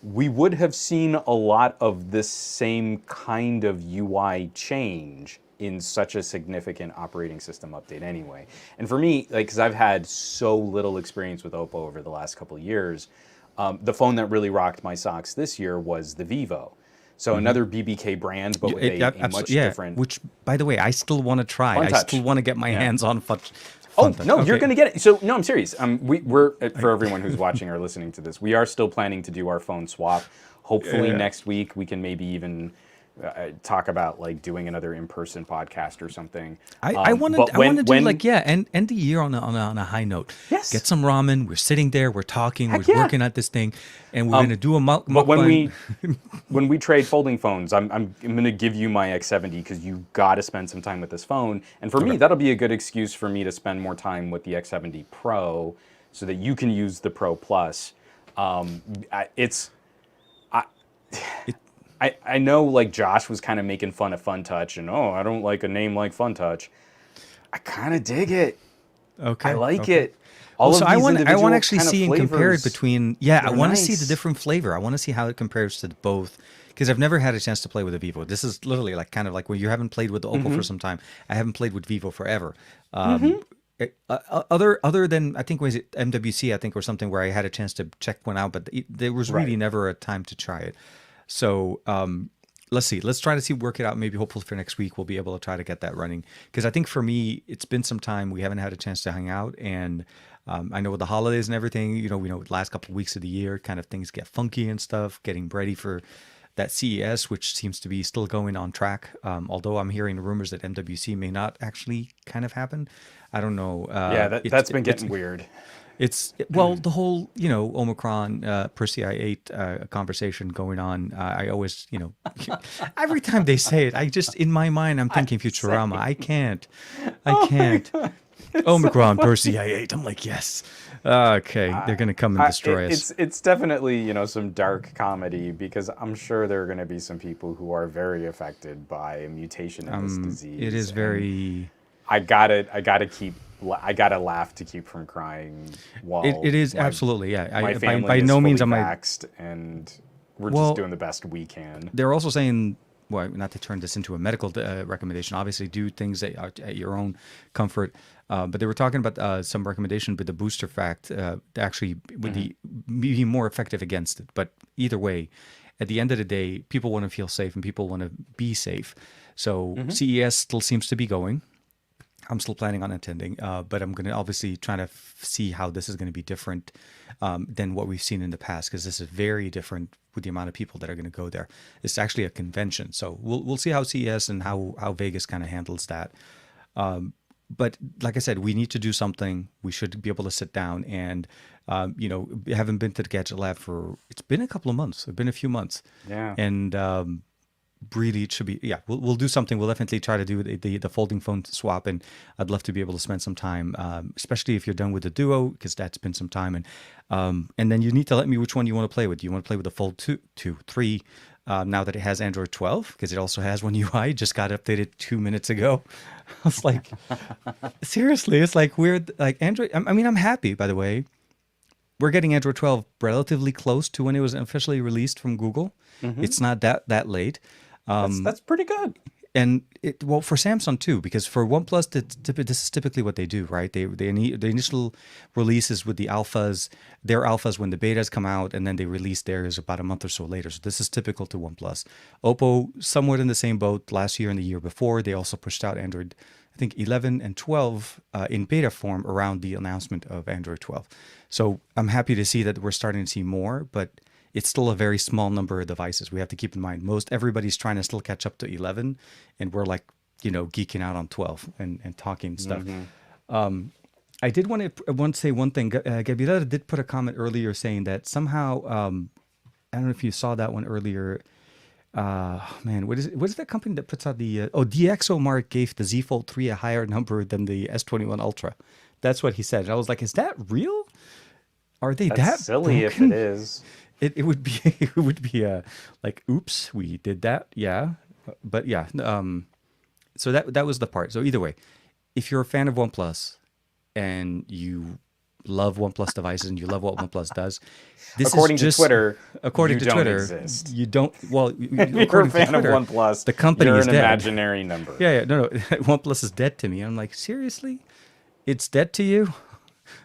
we would have seen a lot of this same kind of UI change in such a significant operating system update anyway. And for me, because I've had so little experience with Oppo over the last couple of years, the phone that really rocked my socks this year was the Vivo. So another BBK brand, but with a much different... Which, by the way, I still want to try. I still want to get my hands on You're going to get it. So, no, I'm serious. We're for everyone who's watching or listening to this, we are still planning to do our phone swap. Hopefully next week we can maybe even talk about like doing another in-person podcast or something. I want to do end the year on a high note. Yes. Get some ramen. We're sitting there. We're talking. We're working at this thing, and we're going to do a mukbang. But when we trade folding phones, I'm going to give you my X70 because you got to spend some time with this phone. And for me, that'll be a good excuse for me to spend more time with the X70 Pro, so that you can use the Pro Plus. I know like Josh was kind of making fun of FunTouch and I don't like a name like FunTouch. I kind of dig it. Okay. I like it. I want to actually see and compare it between. Yeah, I want to see the different flavor. I want to see how it compares to both, because I've never had a chance to play with a Vivo. This is literally like kind of like when you haven't played with the Oppo for some time. I haven't played with Vivo forever. Other than I think was it MWC, I think, or something where I had a chance to check one out, but there was really never a time to try it. So let's see. Let's try to work it out. Maybe hopefully for next week we'll be able to try to get that running. Because I think for me, it's been some time. We haven't had a chance to hang out. And I know with the holidays and everything, we know the last couple of weeks of the year, kind of things get funky and stuff, getting ready for that CES, which seems to be still going on track. Although I'm hearing rumors that MWC may not actually kind of happen. I don't know. That's been getting weird. The whole, Omicron, Persei 8 conversation going on. I always, every time they say it, I just, in my mind, I'm thinking Futurama. I can't. Omicron, Persei 8. I'm like, yes. Okay, they're going to come and destroy us. It's definitely, some dark comedy, because I'm sure there are going to be some people who are very affected by a mutation in this disease. It is very... I gotta laugh to keep from crying. While it is absolutely, yeah. My family by no means am I vaxxed, and we're just doing the best we can. They're also saying, well, not to turn this into a medical recommendation. Obviously, do things at your own comfort. But they were talking about some recommendation with the booster fact actually would be more effective against it. But either way, at the end of the day, people want to feel safe and people want to be safe. So CES still seems to be going. I'm still planning on attending, but I'm going to obviously try to see how this is going to be different than what we've seen in the past, because this is very different with the amount of people that are going to go there. It's actually a convention, so we'll see how CES and how Vegas kind of handles that. But like I said, we need to do something. We should be able to sit down and, we haven't been to the Gadget Lab it's been a couple of months. It's been a few months. Yeah. And really, it should be, yeah, we'll do something. We'll definitely try to do the folding phone swap. And I'd love to be able to spend some time, especially if you're done with the Duo, because that's been some time. And then you need to let me which one you want to play with. Do you want to play with the Fold 2, 3, now that it has Android 12, because it also has One UI, just got updated 2 minutes ago. I was like, seriously, it's like weird. Like Android, I mean, I'm happy, by the way. We're getting Android 12 relatively close to when it was officially released from Google. It's not that late. That's pretty good. And for Samsung too, because for OnePlus, this is typically what they do, right? The initial releases with their alphas when the betas come out, and then they release theirs about a month or so later. So this is typical to OnePlus. Oppo, somewhat in the same boat last year and the year before. They also pushed out Android, I think 11 and 12 in beta form around the announcement of Android 12. So I'm happy to see that we're starting to see more, but it's still a very small number of devices. We have to keep in mind, everybody's trying to still catch up to 11, and we're like, geeking out on 12 and talking stuff. I did want to say one thing. Gabriela did put a comment earlier saying that somehow, I don't know if you saw that one earlier. Man, what is that company that puts out the, DxOMark gave the Z Fold 3 a higher number than the S21 Ultra. That's what he said. And I was like, is that real? Are they That's that silly broken? if it is. It would be like, oops, we did that. Yeah. But yeah. So that was the part. So either way, if you're a fan of OnePlus and you love OnePlus devices and you love what OnePlus does, According to Twitter, according to don't Twitter, exist. you don't. Well, If you're a according to fan Twitter, of OnePlus, the company you're is an dead. imaginary number. Yeah. No. OnePlus is dead to me. I'm like, seriously, it's dead to you.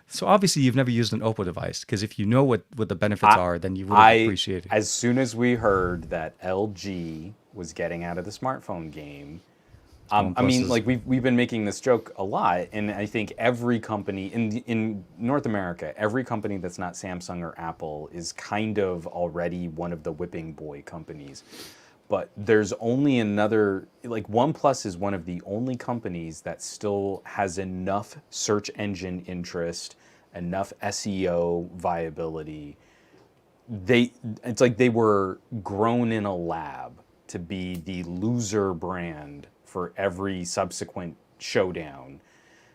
So obviously you've never used an Oppo device, because if you know what the benefits are, then you would appreciate it. As soon as we heard that LG was getting out of the smartphone game, I mean, like we've been making this joke a lot, and I think every company in North America, every company that's not Samsung or Apple is kind of already one of the whipping boy companies. But there's only OnePlus is one of the only companies that still has enough search engine interest, enough SEO viability. It's like they were grown in a lab to be the loser brand for every subsequent showdown.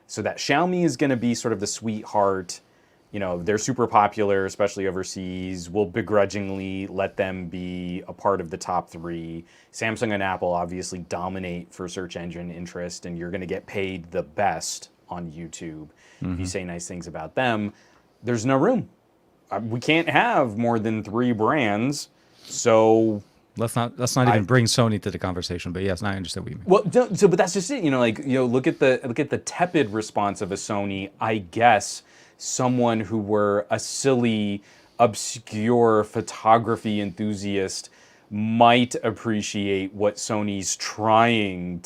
So that Xiaomi is going to be sort of the sweetheart. They're super popular, especially overseas. We'll begrudgingly let them be a part of the top 3. Samsung and Apple obviously dominate for search engine interest, and you're going to get paid the best on YouTube. If you say nice things about them, there's no room. We can't have more than 3 brands. So let's not even bring Sony to the conversation. But yes, I understand what you mean. Well, but that's just it. Look at the tepid response of a Sony. I guess someone who were a silly, obscure photography enthusiast might appreciate what Sony's trying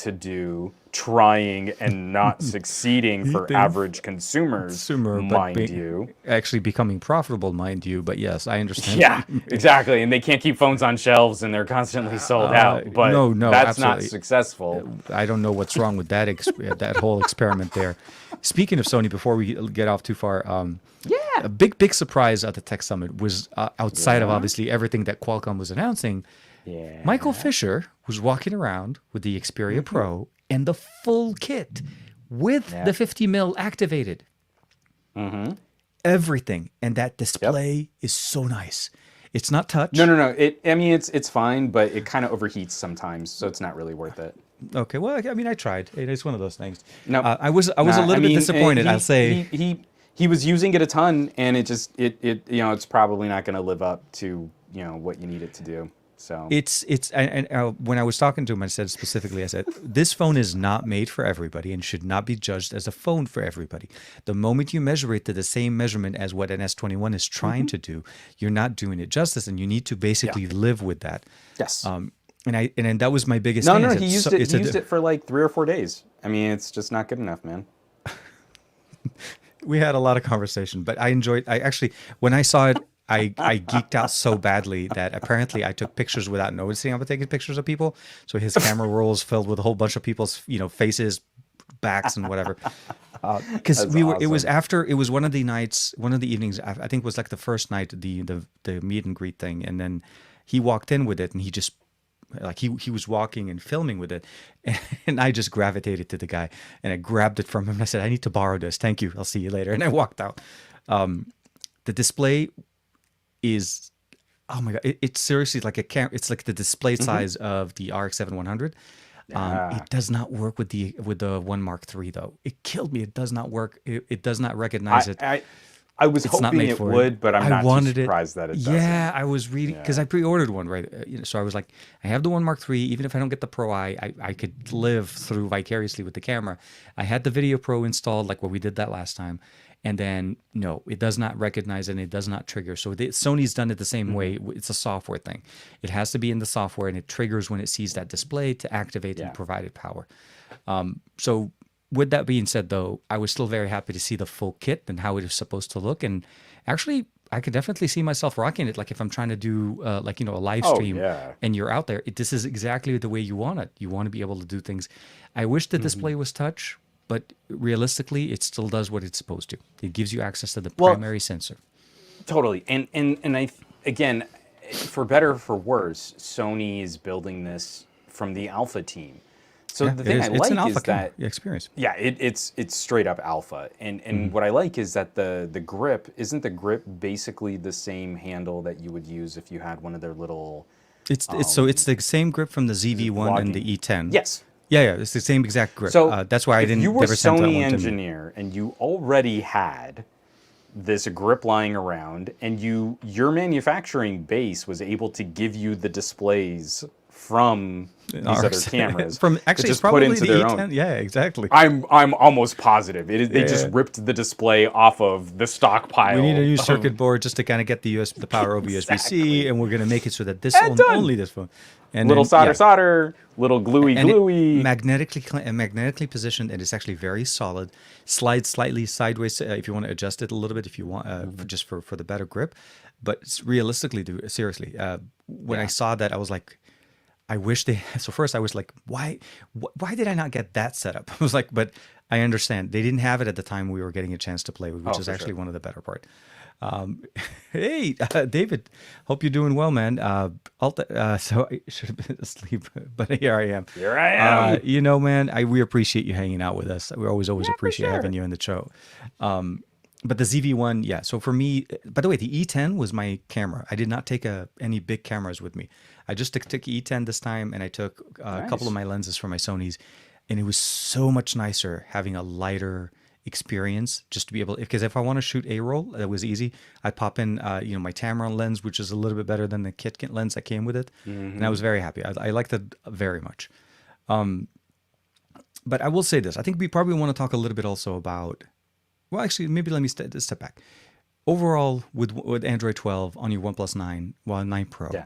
and not succeeding for average consumers, mind you. Actually becoming profitable, mind you. But yes, I understand. Yeah, exactly. And they can't keep phones on shelves, and they're constantly sold out. But no, that's absolutely not successful. I don't know what's wrong with that that whole experiment there. Speaking of Sony, before we get off too far, a big surprise at the Tech Summit was outside of obviously everything that Qualcomm was announcing. Yeah. Michael Fisher was walking around with the Xperia Pro and the full kit with the 50mm activated. Everything, and that display is so nice. It's not touch. No. It's fine, but it kind of overheats sometimes, so it's not really worth it. Okay, well, I mean, I tried. It's one of those things. No, I was a little bit disappointed. I'll say he was using it a ton, and it's probably not going to live up to what you need it to do. So when I was talking to him, I said this phone is not made for everybody and should not be judged as a phone for everybody. The moment you measure it to the same measurement as what an S21 is trying to do, you're not doing it justice, and you need to basically live with that. Yes. and then that was my biggest No, thing. no, Is he used so, it. He used it for like 3 or 4 days. I mean, it's just not good enough, man. we had a lot of conversation, but I enjoyed. I actually, when I saw it, I geeked out so badly that apparently I took pictures without noticing I was taking pictures of people. So his camera rolls filled with a whole bunch of people's, faces, backs, and whatever. Because That's it was awesome. after, it was one of the nights, one of the evenings. I think it was like the first night, the meet and greet thing, and then he walked in with it, and he just like he was walking and filming with it, and I just gravitated to the guy, and I grabbed it from him, and I said, "I need to borrow this. Thank you. I'll see you later." And I walked out. The display is, oh my god, it's seriously like a it's like the display size of the RX-7 100. Yeah. It does not work with the One Mark III though. It killed me. It does not work. It does not I, recognize it. I, I was It's not hoping made it for it. would, but I'm I not too wanted it. surprised that it Yeah, doesn't. I was reading because Yeah. I pre-ordered one, right? So I was like, I have the One Mark III. Even if I don't get the Pro, I could live through vicariously with the camera. I had the Video Pro installed, like what we did that last time, and then no, it does not recognize and it does not trigger. So Sony's done it the same way. It's a software thing. It has to be in the software, and it triggers when it sees that display to activate and Yeah. provide it power. So with that being said, though, I was still very happy to see the full kit and how it is supposed to look. And actually, I could definitely see myself rocking it. Like if I'm trying to do a live Oh stream yeah. and you're out there, this is exactly the way you want it. You want to be able to do things. I wish the display was touch, but realistically, it still does what it's supposed to. It gives you access to the Well, primary sensor. totally. And again, for better or for worse, Sony is building this from the alpha team. So Yeah, the it thing is. I It's an like alpha is that experience. yeah, it's straight up alpha. And what I like is that the grip isn't the grip basically the same handle that you would use if you had one of their little It's the same grip from the ZV-1 and the vlogging. E10. Yes. Yeah, it's the same exact grip. So That's why I if you didn't were a never sent that Sony one to me. engineer and you already had this grip lying around and your manufacturing base was able to give you the displays from these other cameras From to actually, it's just put probably into the their E10. own. Yeah, exactly. I'm almost positive they just Yeah. ripped the display off of the stockpile. We need a new of- circuit board just to kind of get the power over USB-C, Exactly. and we're gonna make it so that And done. only this phone, and Little then solder yeah, solder, little gluey and it gluey. magnetically positioned, and it's actually very solid. Slides slightly sideways if you want to adjust it a little bit, if you want, just for the better grip. But realistically, seriously, when I Yeah. saw that, I was like, I wish they. So first, I was like, why did I not get that setup? I was like, but I understand they didn't have it at the time we were getting a chance to play, which Oh, is for actually sure. one of the better part. Um, hey, David, hope you're doing well, man. So I should have been asleep, but here I am. Here I am. Man, we appreciate you hanging out with us. We always Yeah, for appreciate having sure. you in the show. But the ZV-1, yeah. So for me, by the way, the E10 was my camera. I did not take any big cameras with me. I just took E10 this time, and I took a couple Nice. of my lenses for my Sonys, and it was so much nicer having a lighter experience just to be able, because if I want to shoot A-roll, that was easy. I pop in my Tamron lens, which is a little bit better than the kit lens that came with it, and I was very happy. I liked it very much. But I will say this: I think we probably want to talk a little bit also about. Well, actually, maybe let me step back. Overall, with Android 12 on your OnePlus 9 Pro, Yeah.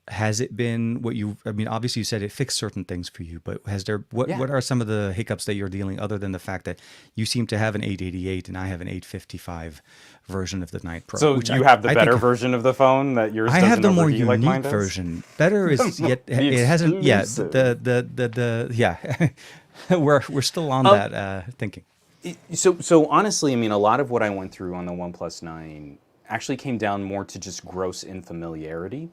has it been what you? I mean, obviously you said it fixed certain things for you, but has there? What Yeah. What are some of the hiccups that you're dealing, other than the fact that you seem to have an 888 and I have an 855 version of the 9 Pro? So which you have the I better think version of the phone that yours I doesn't have the more overheat like mine unique does? version. Better is yet The it hasn't. Yeah, exclusive. the yeah. we're still on that thinking. So honestly, I mean, a lot of what I went through on the OnePlus 9 actually came down more to just gross infamiliarity.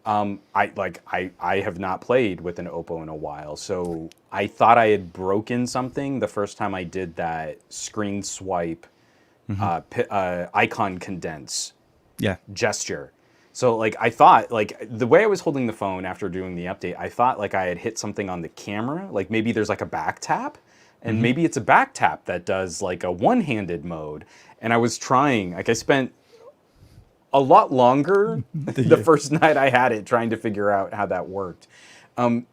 I have not played with an Oppo in a while, so I thought I had broken something the first time I did that screen swipe icon condense Yeah. gesture. So like I thought like the way I was holding the phone after doing the update, I thought like I had hit something on the camera, like maybe there's like a back tap. And maybe it's a back tap that does like a one-handed mode. And I was trying, like I spent a lot longer the first night I had it trying to figure out how that worked.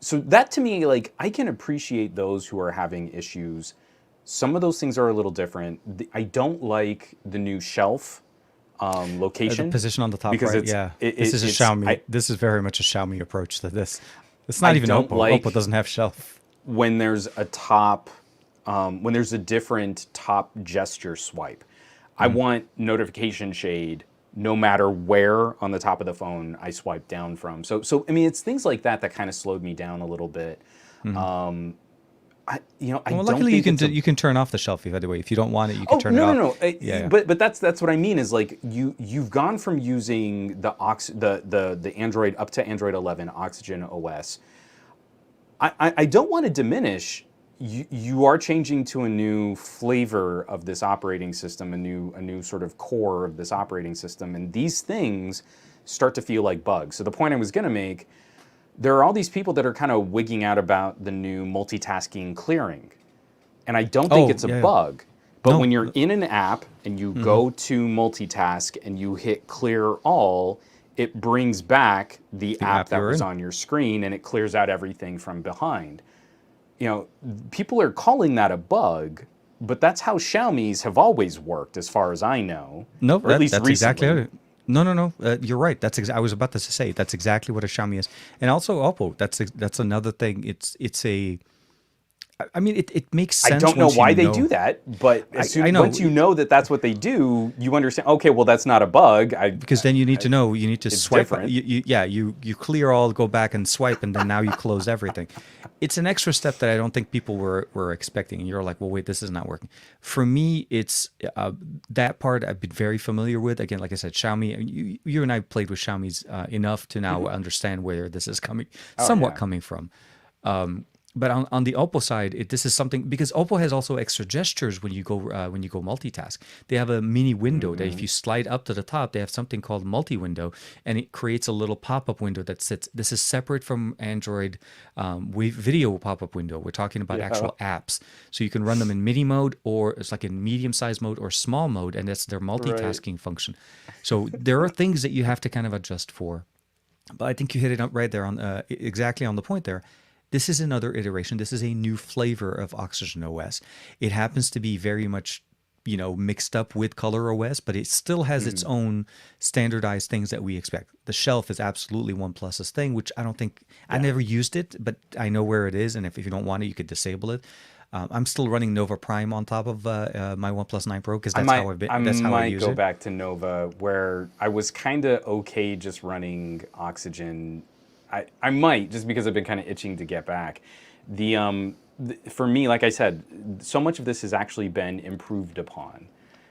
So that to me, like I can appreciate those who are having issues. Some of those things are a little different. I don't like the new shelf location. The position on the top because right. it's, Yeah. it- This is a it's- Xiaomi. I- This is very much a Xiaomi approach to this. It's I not even don't Oppo. Oppo like doesn't have shelf. when there's a top, when there's a different top gesture swipe. I want notification shade no matter where on the top of the phone I swipe down from. So I mean, it's things like that that kind of slowed me down a little bit. I Well, don't luckily think it's a. you can turn off the shelf either way. If you don't want it, you can Oh turn it off. no! Yeah, yeah. But that's what I mean is like you've gone from using the Android up to Android 11 Oxygen OS. I don't want to diminish. You are changing to a new flavor of this operating system, a new sort of core of this operating system, and these things start to feel like bugs. So the point I was going to make, there are all these people that are kind of wigging out about the new multitasking clearing. And I don't think Oh, it's a yeah, yeah. bug. But No. when you're in an app and you go to multitask and you hit clear all, it brings back the The app app that you're was in. on your screen and it clears out everything from behind. You know, people are calling that a bug, but that's how Xiaomi's have always worked as far as I know. No, Or at least that's exactly how recently. it. No, no, no. You're right. I was about to say that's exactly what a Xiaomi is, and also Oppo. That's another thing. It's a. I mean, it makes I sense don't know once you why they know. do that, but I know once you know that that's what they do, you understand. Okay, well that's not a bug. because then you need to know. You need to It's swipe. different. You clear all, go back and swipe, and then now you close everything. It's an extra step that I don't think people were expecting. And you're like, well, wait, this is not working. For me, it's that part I've been very familiar with. Again, like I said, Xiaomi. You and I played with Xiaomi's enough to now understand where this is coming, Oh somewhat yeah. coming from. But on the Oppo side, this is something because Oppo has also extra gestures when you go multitask. They have a mini window that if you slide up to the top, they have something called multi-window, and it creates a little pop-up window that sits. This is separate from Android video pop-up window. We're talking about Yeah. actual apps, so you can run them in mini mode or it's like in medium-sized mode or small mode, and that's their Right. multitasking function. So there are things that you have to kind of adjust for. But I think you hit it up right there on exactly on the point there. This is another iteration. This is a new flavor of Oxygen OS. It happens to be very much, mixed up with Color OS, but it still has its own standardized things that we expect. The shelf is absolutely OnePlus's thing, which I don't think I Yeah. never used it, but I know where it is, and if you don't want it, you could disable it. I'm still running Nova Prime on top of my OnePlus 9 Pro because I that's how might I've been. I That's how I might use go it. back to Nova where I was kind of okay just running Oxygen. I might just because I've been kind of itching to get back. For me, like I said, so much of this has actually been improved upon.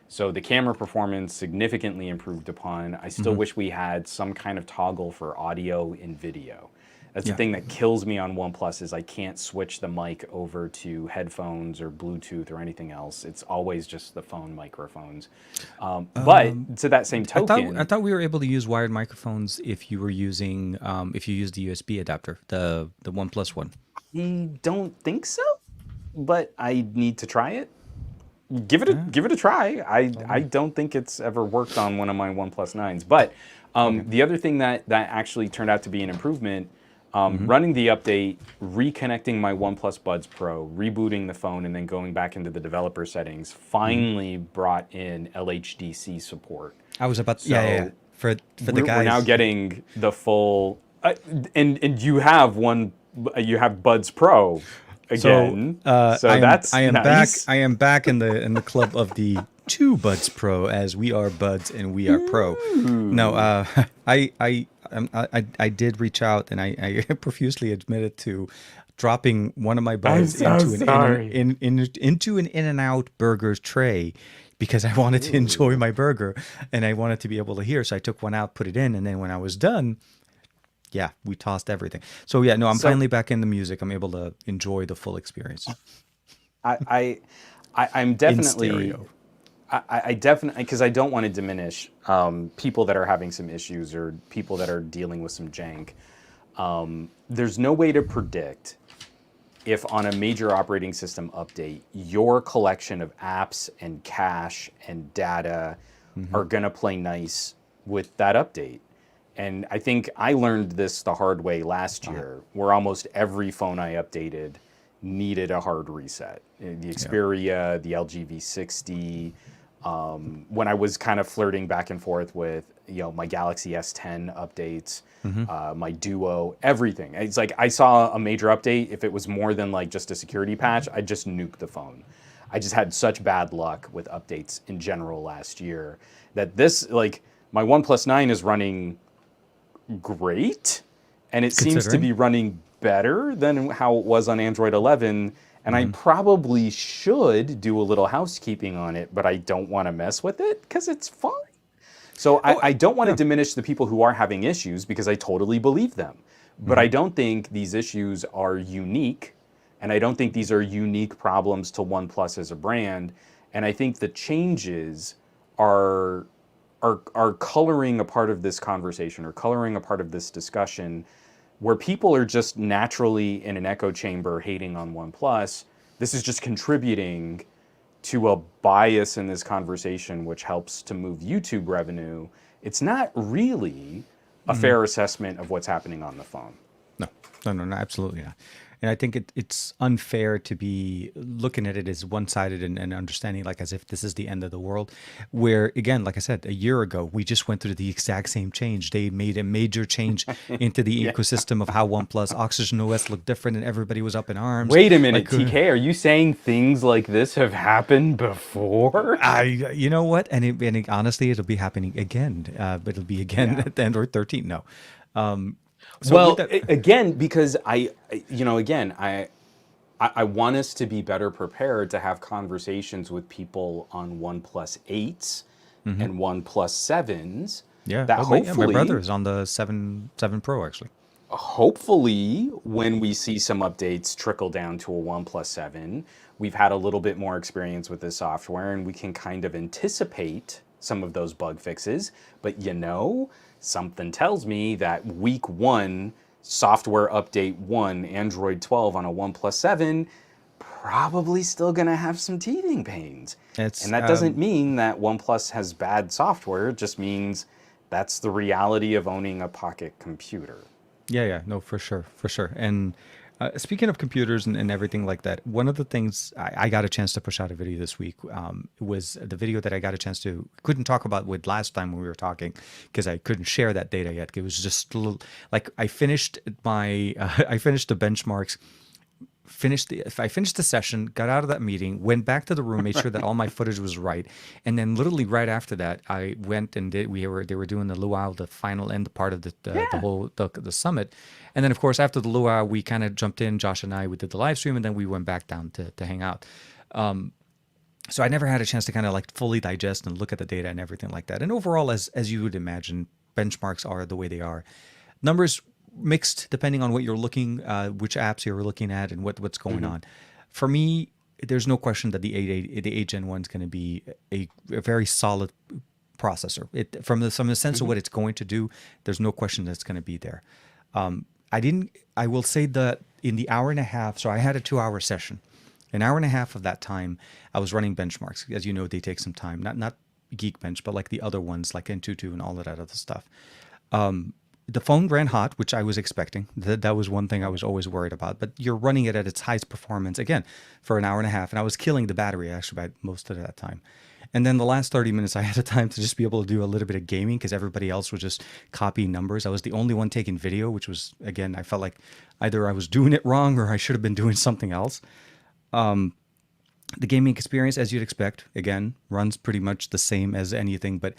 So the camera performance significantly improved upon. I still wish we had some kind of toggle for audio in video. That's the Yeah. thing that kills me on OnePlus is I can't switch the mic over to headphones or Bluetooth or anything else. It's always just the phone microphones. But to that same I token, thought we were able to use wired microphones if you were using if you used the USB adapter, the OnePlus one. I don't think so. But I need to try it. Give it a try. I don't think it's ever worked on one of my OnePlus 9s. But the other thing that actually turned out to be an improvement, running the update, reconnecting my OnePlus Buds Pro, rebooting the phone, and then going back into the developer settings, finally brought in LHDC support. I was about So for the we're now guys. getting the full, and you have Buds Pro So again. So that's I am nice. back. I am back in the club of the two Buds Pro as we are Buds and we are Pro. No, I did reach out and I profusely admitted to dropping one of my buds so into sorry. into an In-N-Out Burgers tray because I wanted to enjoy my burger and I wanted to be able to hear. So I took one out, put it in, and then when I was done, yeah, we tossed everything. So yeah, no, I'm So finally back in the music. I'm able to enjoy the full experience I'm in definitely, stereo. I definitely, because I don't want to diminish people that are having some issues or people that are dealing with some jank. There's no way to predict if on a major operating system update, your collection of apps and cache and data are going to play nice with that update. And I think I learned this the hard way last year, where almost every phone I updated needed a hard reset. The Xperia, the LG V60, when I was kind of flirting back and forth with, my Galaxy S10 updates, my Duo, everything. It's like I saw a major update. If it was more than like just a security patch, I'd just nuke the phone. I just had such bad luck with updates in general last year that this, like, my OnePlus 9 is running great, and it seems to Considering. be running better than how it was on Android 11. And I probably should do a little housekeeping on it, but I don't want to mess with it because it's fine. So I don't want to Yeah. diminish the people who are having issues because I totally believe them. But I don't think these issues are unique. And I don't think these are unique problems to OnePlus as a brand. And I think the changes are are coloring a part of this conversation or coloring a part of this discussion where people are just naturally in an echo chamber hating on OnePlus. This is just contributing to a bias in this conversation, which helps to move YouTube revenue. It's not really a fair assessment of what's happening on the phone. No, no, absolutely not. And I think it's unfair to be looking at it as one-sided and understanding like as if this is the end of the world. Where again, like I said, a year ago, we just went through the exact same change. They made a major change into the ecosystem of how OnePlus Oxygen OS looked different, and everybody was up in arms. Wait a minute, Like, TK, are you saying things like this have happened before? you know what? Honestly, it'll be happening again. But it'll be again at the Android 13. No. So with Well, that, again, because I want us to be better prepared to have conversations with people on OnePlus 8s and OnePlus 7s. yeah. That My hopefully, brother is on the 7 Pro actually. hopefully, when we see some updates trickle down to a OnePlus 7, we've had a little bit more experience with this software and we can kind of anticipate some of those bug fixes. But something tells me that week 1, software update 1, Android 12 on a OnePlus 7, probably still going to have some teething pains. It's And that doesn't mean that OnePlus has bad software. It just means that's the reality of owning a pocket computer. Yeah, no, for sure, for sure. And speaking of computers and everything like that, one of the things I got a chance to push out a video this week was the video that I got a chance to couldn't talk about with last time when we were talking because I couldn't share that data yet. It was just a little, like I finished I finished the benchmarks. I finished the session, got out of that meeting, went back to the room, made sure that all my footage was right, and then literally right after that, I went and they were doing the luau, the final end part of the summit, and then of course after the luau, we kind of jumped in, Josh and we did the live stream, and then we went back down to hang out. So I never had a chance to kind of like fully digest and look at the data and everything like that. And overall, as you would imagine, benchmarks are the way they are. Numbers mixed depending on what you're looking, which apps you're looking at, and what's going on. For me, there's no question that the 8 Gen 1 is going to be a very solid processor. From the sense of what it's going to do, there's no question that it's going to be there. I will say that in the hour and a half, so I had a 2-hour session. An hour and a half of that time, I was running benchmarks. As you know, they take some time. Not Geekbench, but like the other ones, like Antutu and all of that other stuff. The phone ran hot, which I was expecting. That was one thing I was always worried about. But you're running it at its highest performance, again, for an hour and a half. And I was killing the battery, actually, by most of that time. And then the last 30 minutes, I had the time to just be able to do a little bit of gaming because everybody else was just copying numbers. I was the only one taking video, which was, again, I felt like either I was doing it wrong or I should have been doing something else. The gaming experience, as you'd expect, again, runs pretty much the same as anything, but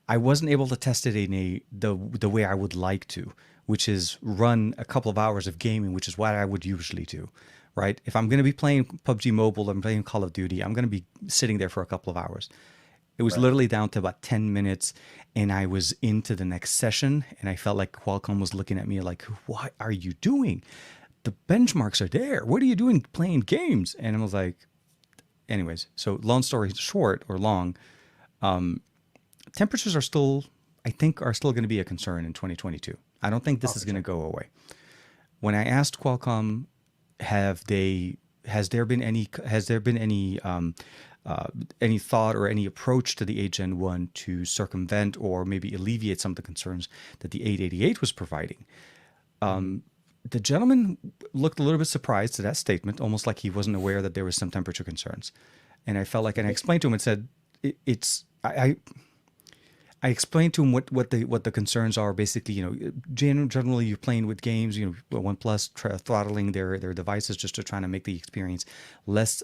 I wasn't able to test it in the way I would like to, which is run a couple of hours of gaming, which is what I would usually do, right? If I'm going to be playing PUBG Mobile, I'm playing Call of Duty, I'm going to be sitting there for a couple of hours. It was literally down to about 10 minutes, and I was into the next session, and I felt like Qualcomm was looking at me like, what are you doing? The benchmarks are there. What are you doing playing games? And I was like, anyways, so long story short or long, temperatures are still going to be a concern in 2022. I don't think this is going to go away. When I asked Qualcomm, has there been any thought or any approach to the 8 Gen 1 to circumvent or maybe alleviate some of the concerns that the 888 was providing? The gentleman looked a little bit surprised to that statement, almost like he wasn't aware that there was some temperature concerns. And I felt like, and I explained to him and said, I explained to him what the concerns are. Basically, generally you're playing with games. OnePlus throttling their devices just to try to make the experience less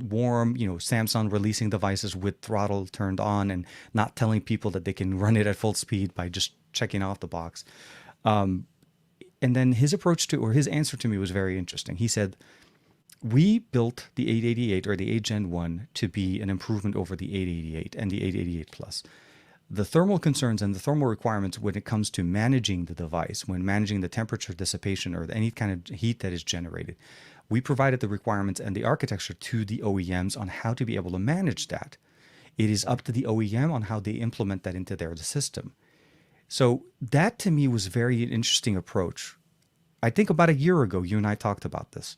warm. Samsung releasing devices with throttle turned on and not telling people that they can run it at full speed by just checking off the box. And then his his answer to me was very interesting. He said, we built the 888 or the 8 Gen 1 to be an improvement over the 888 and the 888 Plus. The thermal concerns and the thermal requirements when it comes to managing the device, when managing the temperature dissipation or any kind of heat that is generated, we provided the requirements and the architecture to the OEMs on how to be able to manage that. It is up to the OEM on how they implement that into their system. So that to me was very interesting approach. I think about a year ago, you and I talked about this.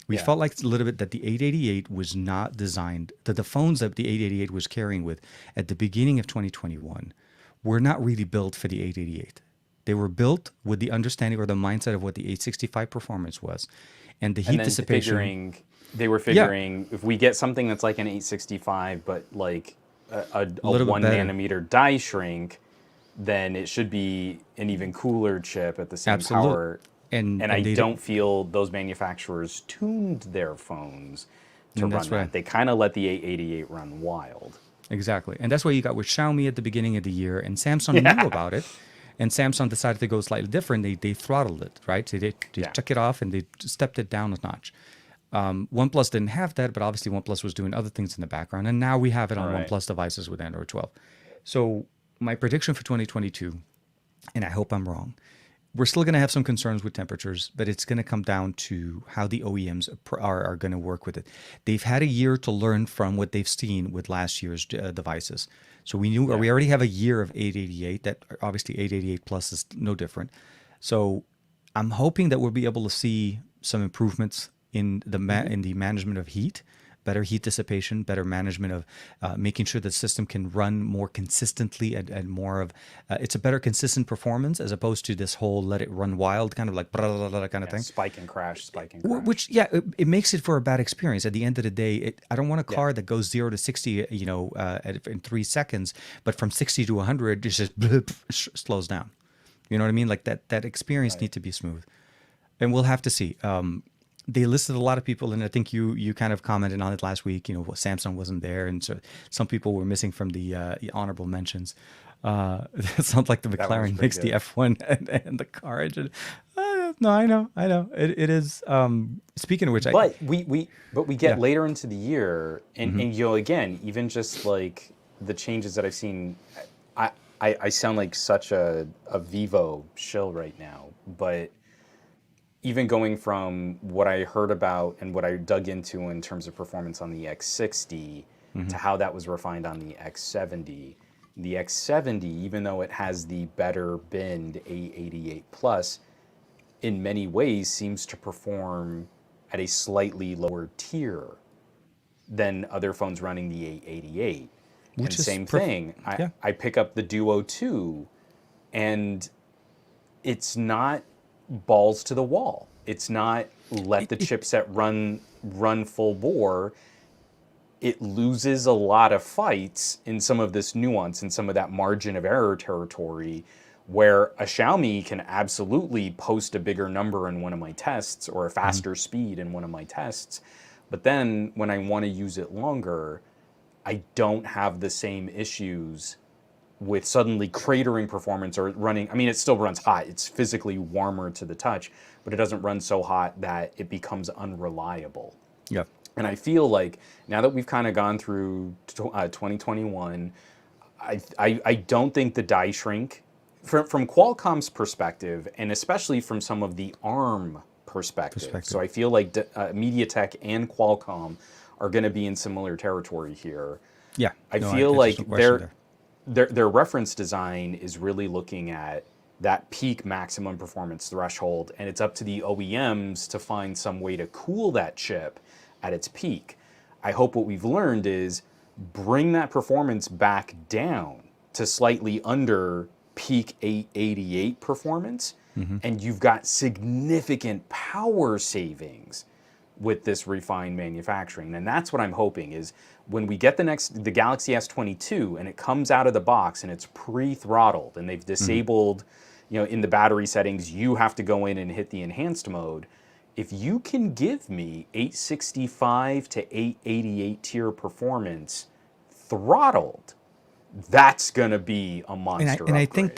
We felt like a little bit that the 888 was not designed, that the phones that the 888 was carrying with at the beginning of 2021 were not really built for the 888. They were built with the understanding or the mindset of what the 865 performance was. And the heat dissipation. They were figuring if we get something that's like an 865, but like a 1 nanometer die shrink, then it should be an even cooler chip at the same power. And I don't feel those manufacturers tuned their phones to run that. Right. They kind of let the 888 run wild. Exactly. And that's what you got with Xiaomi at the beginning of the year. And Samsung knew about it. And Samsung decided to go slightly different. They throttled it, right? So they took it off and they stepped it down a notch. OnePlus didn't have that, but obviously OnePlus was doing other things in the background. And now we have it on OnePlus devices with Android 12. So my prediction for 2022, and I hope I'm wrong, we're still going to have some concerns with temperatures, but it's going to come down to how the OEMs are going to work with it. They've had a year to learn from what they've seen with last year's devices. So we already have a year of 888. That obviously 888 Plus is no different. So I'm hoping that we'll be able to see some improvements in the in the management of heat, better heat dissipation, better management of making sure the system can run more consistently and more of it's a better consistent performance as opposed to this whole let it run wild kind of like blah, blah, blah, kind of thing. Spike and crash. Which it makes it for a bad experience. At the end of the day, I don't want a car that goes 0 to 60 in 3 seconds, but from 60 to 100 it just slows down. You know what I mean? Like that experience needs to be smooth, and we'll have to see. They listed a lot of people, and I think you kind of commented on it last week. Samsung wasn't there, and so some people were missing from the honorable mentions. It sounds like the McLaren makes the F1 and the car engine. No, I know. It is. Speaking of which, we get later into the year, and again, even just like the changes that I've seen, I sound like such a Vivo shill right now, but even going from what I heard about and what I dug into in terms of performance on the X60 to how that was refined on the X70, the X70, even though it has the better binned A88 Plus, in many ways seems to perform at a slightly lower tier than other phones running the A88. Which is same thing. I pick up the Duo 2, and it's not balls to the wall. It's not let the chipset run full bore. It loses a lot of fights in some of this nuance and some of that margin of error territory where a Xiaomi can absolutely post a bigger number in one of my tests or a faster speed in one of my tests. But then when I want to use it longer, I don't have the same issues with suddenly cratering performance or running. I mean, it still runs hot. It's physically warmer to the touch, but it doesn't run so hot that it becomes unreliable. Yeah. And I feel like now that we've kind of gone through 2021, I don't think the die shrink, from Qualcomm's perspective, and especially from some of the ARM perspective. So I feel like MediaTek and Qualcomm are going to be in similar territory here. Yeah. I feel like their reference design is really looking at that peak maximum performance threshold, and it's up to the OEMs to find some way to cool that chip at its peak. I hope what we've learned is bring that performance back down to slightly under peak 888 performance, and you've got significant power savings with this refined manufacturing. And that's what I'm hoping is when we get the Galaxy S22 and it comes out of the box and it's pre-throttled and they've disabled, in the battery settings, you have to go in and hit the enhanced mode. If you can give me 865 to 888 tier performance throttled, that's gonna be a monster And I upgrade.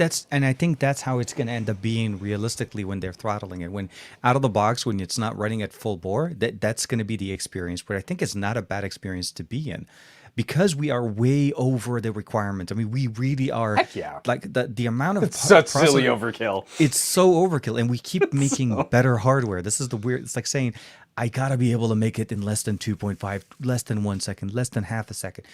think that's how it's going to end up being realistically when they're throttling it. When out of the box, when it's not running at full bore, that's going to be the experience. But I think it's not a bad experience to be in, because we are way over the requirements. I mean, we really are. Heck yeah. Like the amount of Such silly overkill. It's so overkill, and we keep making better hardware. This is the weird. It's like saying, I gotta be able to make it in less than 2.5, less than 1 second, less than half a second.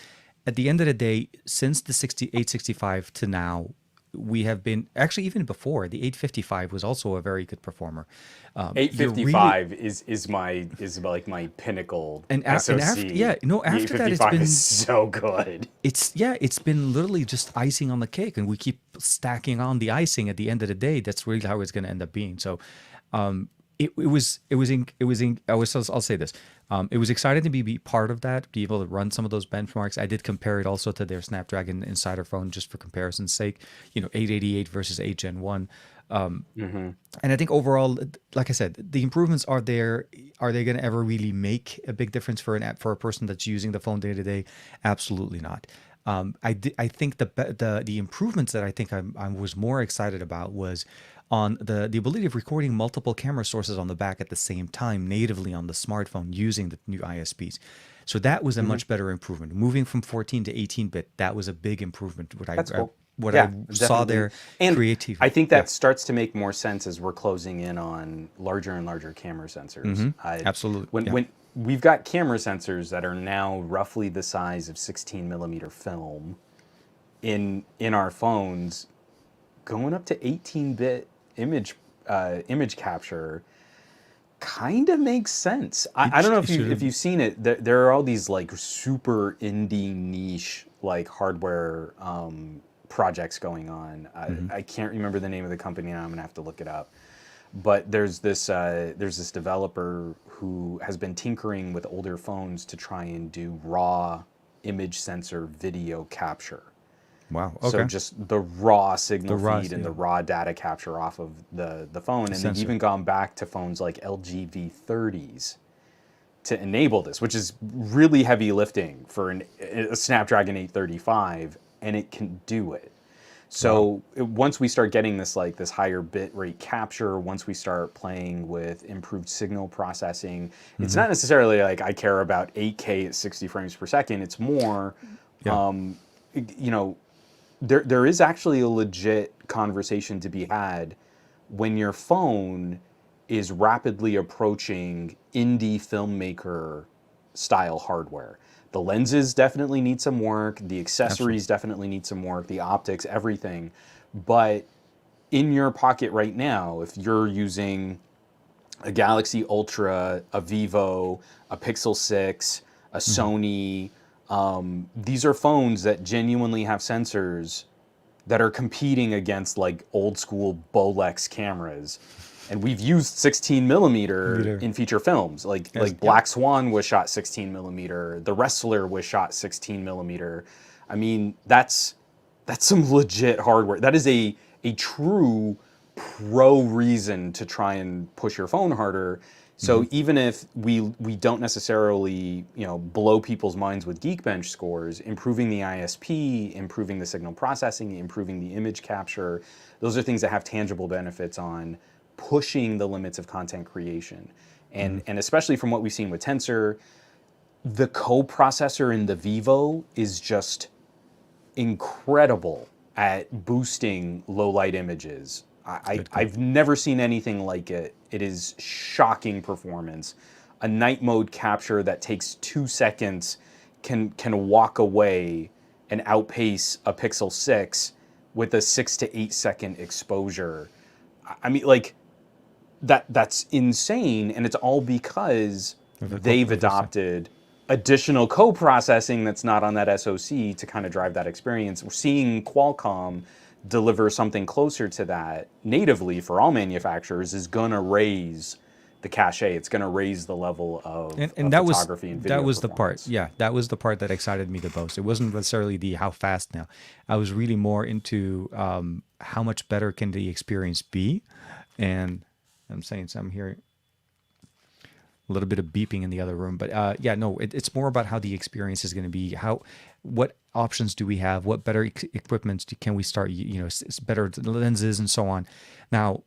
At the end of the day, since the 865 to now, we have been actually even before the 855 was also a very good performer. You're really 855 is like my pinnacle and, SoC. and after yeah no The after that it's 855 been is so good. it's been literally just icing on the cake, and we keep stacking on the icing. At the end of the day, that's really how it's going to end up being. So I'll say this. It was exciting to be part of that, be able to run some of those benchmarks. I did compare it also to their Snapdragon Insider phone just for comparison's sake, 888 versus 8 Gen 1. And I think overall, like I said, the improvements are there. Are they going to ever really make a big difference for a person that's using the phone day to day? Absolutely not. I think the improvements that I think I was more excited about was on the ability of recording multiple camera sources on the back at the same time natively on the smartphone using the new ISPs. So that was a much better improvement. Moving from 14 to 18-bit, that was a big improvement. That's cool. What Yeah, I saw definitely. there, And creative. I think that starts to make more sense as we're closing in on larger and larger camera sensors. Absolutely. When we've got camera sensors that are now roughly the size of 16 millimeter film in our phones, going up to 18-bit image capture kind of makes sense. I don't know if you've seen it. There are all these like super indie niche like hardware projects going on. I can't remember the name of the company now. I'm gonna have to look it up. But there's this developer who has been tinkering with older phones to try and do raw image sensor video capture. Wow. Okay. So just the raw signal feed and yeah. the raw data capture off of the phone. And they've sensor. even gone back to phones like LG V30s to enable this, which is really heavy lifting for a Snapdragon 835, and it can do it. So once we start getting this higher bit rate capture, once we start playing with improved signal processing, it's not necessarily like I care about 8K at 60 frames per second. It's more, there is actually a legit conversation to be had when your phone is rapidly approaching indie filmmaker style hardware. The lenses definitely need some work, the accessories definitely need some work, the optics, everything. But in your pocket right now, if you're using a Galaxy Ultra, a Vivo, a Pixel 6, a Sony, these are phones that genuinely have sensors that are competing against like old school Bolex cameras. And we've used 16 millimeter in feature films. Like Black Swan was shot 16 millimeter. The Wrestler was shot 16 millimeter. I mean, that's some legit hardware. That is a true pro reason to try and push your phone harder. So even if we don't necessarily blow people's minds with Geekbench scores, improving the ISP, improving the signal processing, improving the image capture, those are things that have tangible benefits on pushing the limits of content creation. And especially from what we've seen with Tensor, the co-processor in the Vivo is just incredible at boosting low light images. I've never seen anything like it. It is shocking performance. A night mode capture that takes 2 seconds can walk away and outpace a Pixel 6 with a 6 to 8 second exposure. I mean, like, that's insane, and it's all because they've adopted additional co-processing that's not on that SoC to kind of drive that experience. We're seeing Qualcomm deliver something closer to that natively for all manufacturers is going to raise the cache. It's going to raise the level and of that was photography and video that was the part. performance. Yeah, that was the part that excited me the most. It wasn't necessarily the how fast now. I was really more into how much better can the experience be, and I'm saying so. I'm hearing a little bit of beeping in the other room, but yeah, no, it's more about how the experience is going to be. What options do we have? What better equipment can we start? It's better lenses and so on. Now,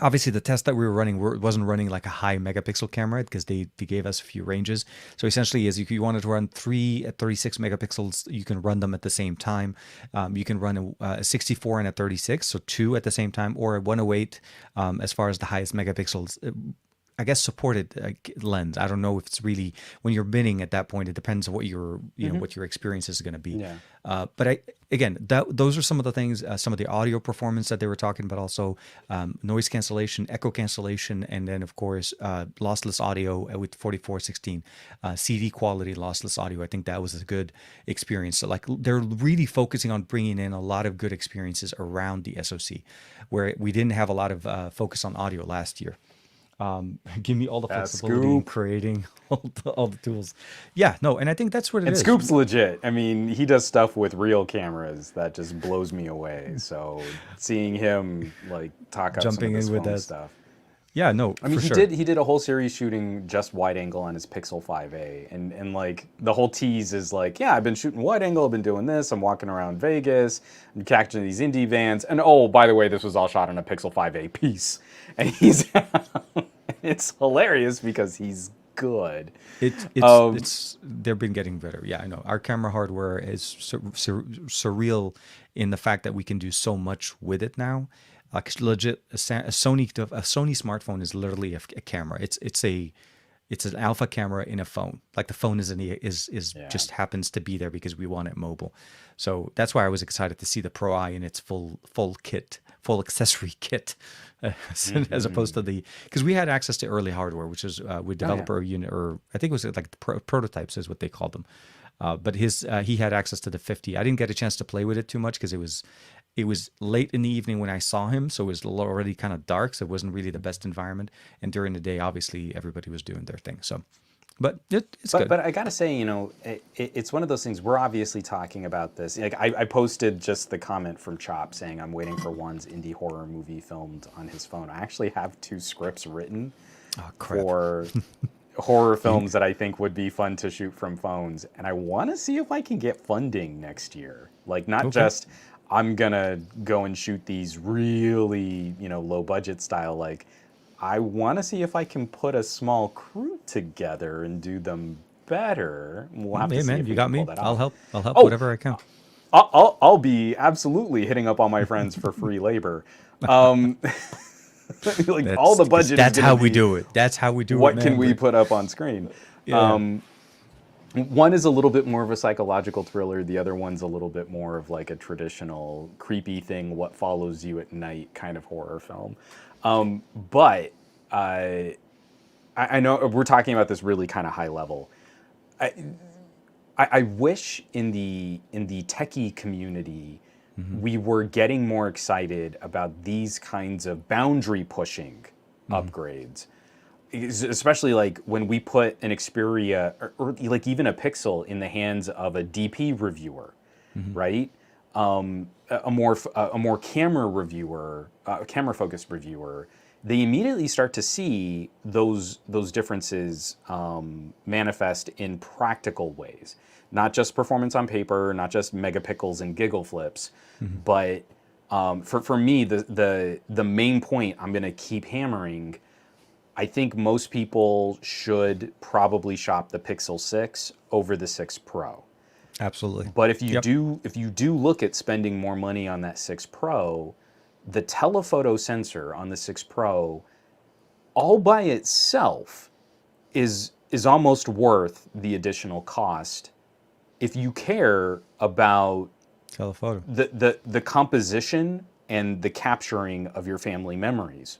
obviously, the test that we were running wasn't running like a high megapixel camera because they gave us a few ranges. So essentially, as if you wanted to run 3 at 36 megapixels, you can run them at the same time. You can run a 64 and a 36, so 2 at the same time, or a 108 as far as the highest megapixels. I guess supported lens. I don't know if it's really when you're bidding at that point. It depends on what your what your experience is going to be. Yeah. But those are some of the things. Some of the audio performance that they were talking about. Also, noise cancellation, echo cancellation, and then of course lossless audio with 4416 CD quality lossless audio. I think that was a good experience. So like they're really focusing on bringing in a lot of good experiences around the SoC, where we didn't have a lot of focus on audio last year. Give me all the flexibility in creating all the tools. Yeah, no, and I think that's what it And is. Scoop's legit. I mean, he does stuff with real cameras that just blows me away. So seeing him like talk up Jumping some of this in with phone that stuff. Yeah, no, I mean, for he sure. did a whole series shooting just wide angle on his Pixel 5a, and like the whole tease is like, yeah, I've been shooting wide angle, I've been doing this, I'm walking around Vegas, I'm catching these indie vans, and oh, by the way, this was all shot on a Pixel 5a piece, and it's hilarious because he's good. It's they've been getting better. Yeah, I know. Our camera hardware is surreal in the fact that we can do so much with it now. Like legit, a Sony smartphone is literally a camera. It's an alpha camera in a phone. Like the phone just happens to be there because we want it mobile. So that's why I was excited to see the Pro I in its full accessory kit, as opposed to because we had access to early hardware, which is with developer unit, or I think it was like the prototypes is what they called them. But he had access to the 50. I didn't get a chance to play with it too much because it was late in the evening when I saw him, so it was already kind of dark, so it wasn't really the best environment. And during the day, obviously, everybody was doing their thing. So, but it's good. But I gotta say, it's one of those things. We're obviously talking about this. Like I posted just the comment from Chop saying I'm waiting for Juan's indie horror movie filmed on his phone. I actually have 2 scripts written for horror films that I think would be fun to shoot from phones, and I want to see if I can get funding next year. Like not just I'm gonna go and shoot these really, low budget style. Like, I want to see if I can put a small crew together and do them better. We'll have to see if you we got can me. pull that I'll off. help. I'll help whatever I can. I'll be absolutely hitting up all my friends for free labor. Like all the budget. That's how we do it. That's how we do it. What can we put up on screen? Yeah. One is a little bit more of a psychological thriller. The other one's a little bit more of like a traditional creepy thing, what follows you at night kind of horror film. But I know we're talking about this really kind of high level. I wish in the techie community we were getting more excited about these kinds of boundary pushing upgrades. Especially like when we put an Xperia or like even a Pixel in the hands of a DP reviewer, right? A more camera reviewer, camera focused reviewer, they immediately start to see those differences manifest in practical ways. Not just performance on paper, not just megapixels and giggle flips, but for me the main point I'm going to keep hammering. I think most people should probably shop the Pixel 6 over the 6 Pro. Absolutely. But if you do look at spending more money on that 6 Pro, the telephoto sensor on the 6 Pro all by itself is almost worth the additional cost if you care about telephoto, the composition and the capturing of your family memories.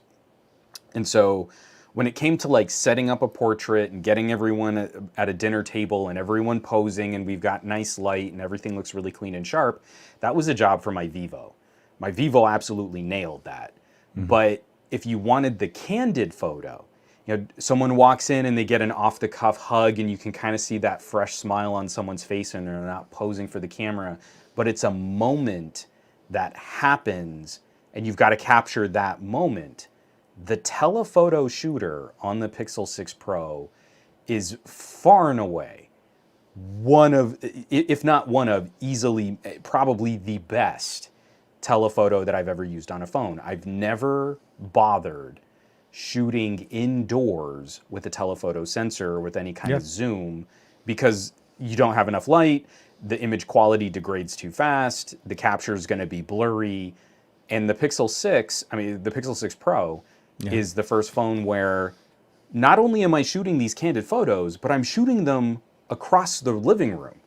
And so when it came to like setting up a portrait and getting everyone at a dinner table and everyone posing and we've got nice light and everything looks really clean and sharp, that was a job for my Vivo. My Vivo absolutely nailed that. But if you wanted the candid photo, someone walks in and they get an off-the-cuff hug, and you can kind of see that fresh smile on someone's face, and they're not posing for the camera, but it's a moment that happens, and you've got to capture that moment. The telephoto shooter on the Pixel 6 Pro is far and away one of, if not one of, easily, probably the best telephoto that I've ever used on a phone. I've never bothered shooting indoors with a telephoto sensor or with any kind of zoom because you don't have enough light, the image quality degrades too fast, the capture is going to be blurry. And the Pixel 6, the Pixel 6 Pro is the first phone where not only am I shooting these candid photos, but I'm shooting them across the living room.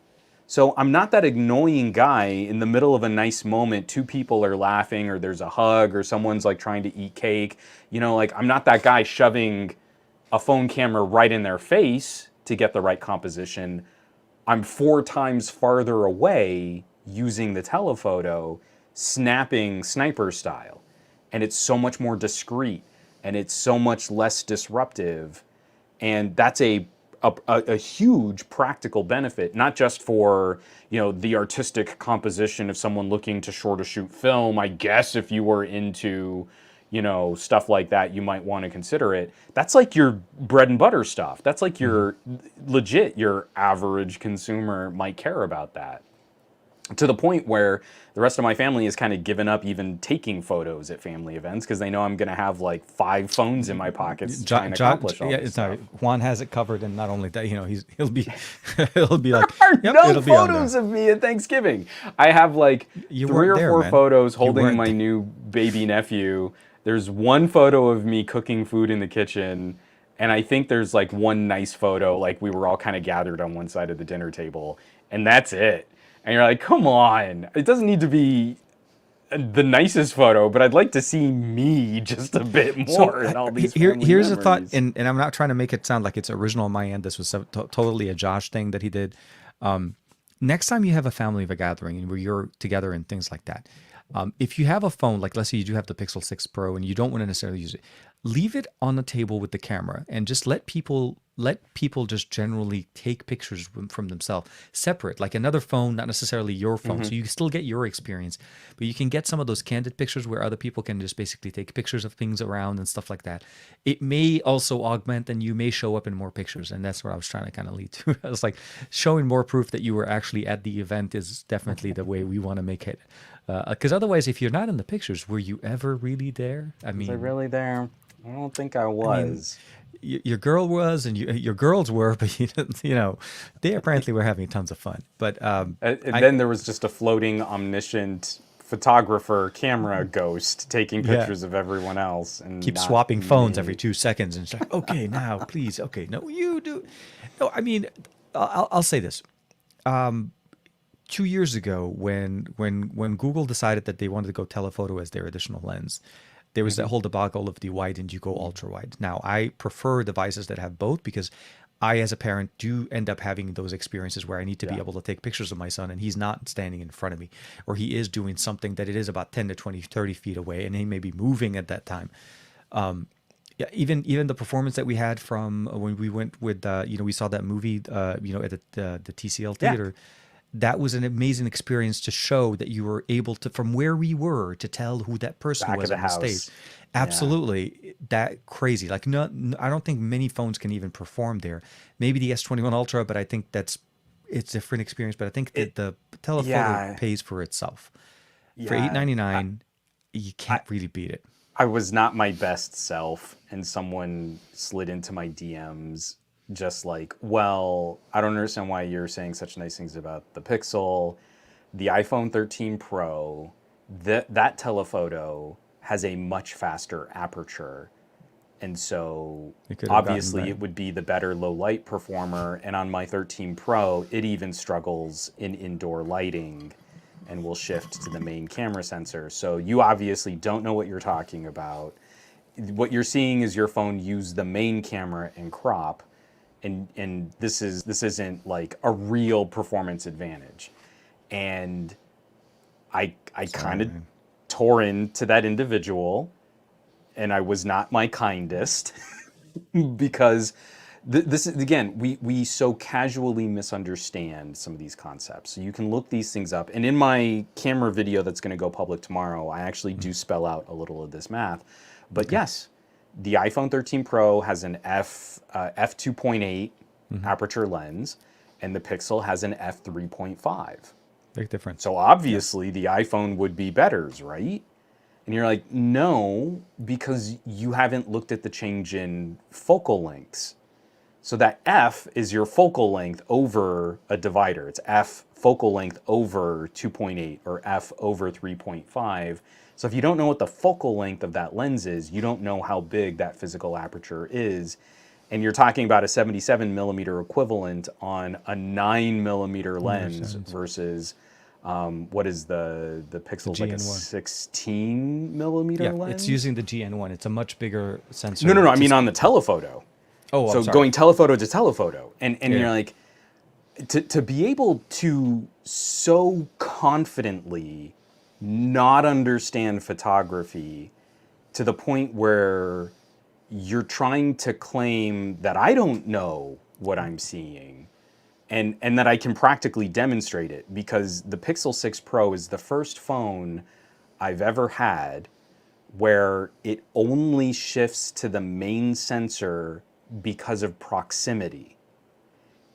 So I'm not that annoying guy in the middle of a nice moment, two people are laughing or there's a hug or someone's like trying to eat cake. I'm not that guy shoving a phone camera right in their face to get the right composition. I'm 4 times farther away using the telephoto, snapping sniper style. And it's so much more discreet and it's so much less disruptive. And that's a huge practical benefit, not just for the artistic composition of someone looking to short or shoot film. I guess if you were into stuff like that, you might want to consider it. That's like your bread and butter stuff. That's like your average consumer might care about that. To the point where the rest of my family has kind of given up even taking photos at family events because they know I'm going to have like 5 phones in my pockets trying to accomplish all this stuff. Juan has it covered, and not only that, he'll be he'll be like, there are no photos of me at Thanksgiving. I have like 3 or 4 photos holding my new baby nephew. There's 1 photo of me cooking food in the kitchen, and I think there's like 1 nice photo, like we were all kind of gathered on one side of the dinner table, and that's it. And you're like, come on, it doesn't need to be the nicest photo, but I'd like to see me just a bit more in all these here's memories. a thought, and I'm not trying to make it sound like it's original on my end. This was totally a Josh thing that he did. Next time you have a family of a gathering and where you're together and things like that, if you have a phone, like let's say you do have the Pixel 6 Pro and you don't want to necessarily use it, leave it on the table with the camera and just let people just generally take pictures from themselves separate, like another phone, not necessarily your phone. So you still get your experience, but you can get some of those candid pictures where other people can just basically take pictures of things around and stuff like that. It may also augment and you may show up in more pictures. And that's what I was trying to kind of lead to. I was like, showing more proof that you were actually at the event is definitely the way we want to make it. Because otherwise, if you're not in the pictures, were you ever really there? Was I really there? I don't think I was. Your girl was, and your girls were, but they apparently were having tons of fun. But and then there was just a floating, omniscient photographer camera ghost taking pictures of everyone else and keep swapping phones every 2 seconds, and it's like, okay, now please, okay, no, you do. No, I'll say this. 2 years ago, when Google decided that they wanted to go telephoto as their additional lens, there was that whole debacle of the why didn't you go ultra wide. Now, I prefer devices that have both because I, as a parent, do end up having those experiences where I need to be able to take pictures of my son and he's not standing in front of me, or he is doing something that it is about 10 to 20, 30 feet away and he may be moving at that time. Even the performance that we had from when we went with, we saw that movie, at the TCL theater. Yeah. That was an amazing experience to show that you were able to, from where we were, to tell who that person was on the stage. Absolutely. That crazy. Like, I don't think many phones can even perform there. Maybe the S21 Ultra, but I think it's a different experience. But I think that the telephoto pays for itself. For $899, you can't really beat it. I was not my best self, and someone slid into my DMs just like, well, I don't understand why you're saying such nice things about the Pixel. The iPhone 13 Pro, that telephoto has a much faster aperture. And so obviously it would be the better low light performer. And on my 13 Pro, it even struggles in indoor lighting and will shift to the main camera sensor. So you obviously don't know what you're talking about. What you're seeing is your phone use the main camera and crop. And this isn't like a real performance advantage. And I kind of tore into that individual, and I was not my kindest. because this is, again, we so casually misunderstand some of these concepts. So you can look these things up. And in my camera video that's going to go public tomorrow, I actually do spell out a little of this math. But yes, the iPhone 13 Pro has an f2.8 aperture lens, and the Pixel has an f3.5. Big difference. So obviously the iPhone would be better, right? And you're like, no, because you haven't looked at the change in focal lengths. So that f is your focal length over a divider. It's f focal length over 2.8 or f over 3.5. So if you don't know what the focal length of that lens is, you don't know how big that physical aperture is. And you're talking about a 77 millimeter equivalent on a 9 millimeter lens versus what is the Pixel's like a 16 millimeter lens? It's using the GN1. It's a much bigger sensor. No, I mean on the telephoto. Oh, so I'm sorry. going telephoto to telephoto. And you're like, to be able to so confidently not understand photography to the point where you're trying to claim that I don't know what I'm seeing and that I can practically demonstrate it, because the Pixel 6 Pro is the first phone I've ever had where it only shifts to the main sensor because of proximity.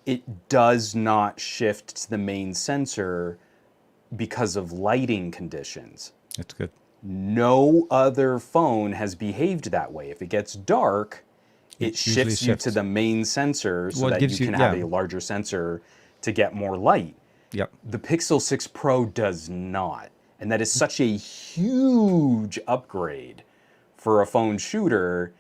It does not shift to the main sensor because of lighting conditions. That's good. No other phone has behaved that way. If it gets dark, it shifts you to the main sensor so that you can have a larger sensor to get more light. Yep. The Pixel 6 Pro does not. And that is such a huge upgrade for a phone shooter.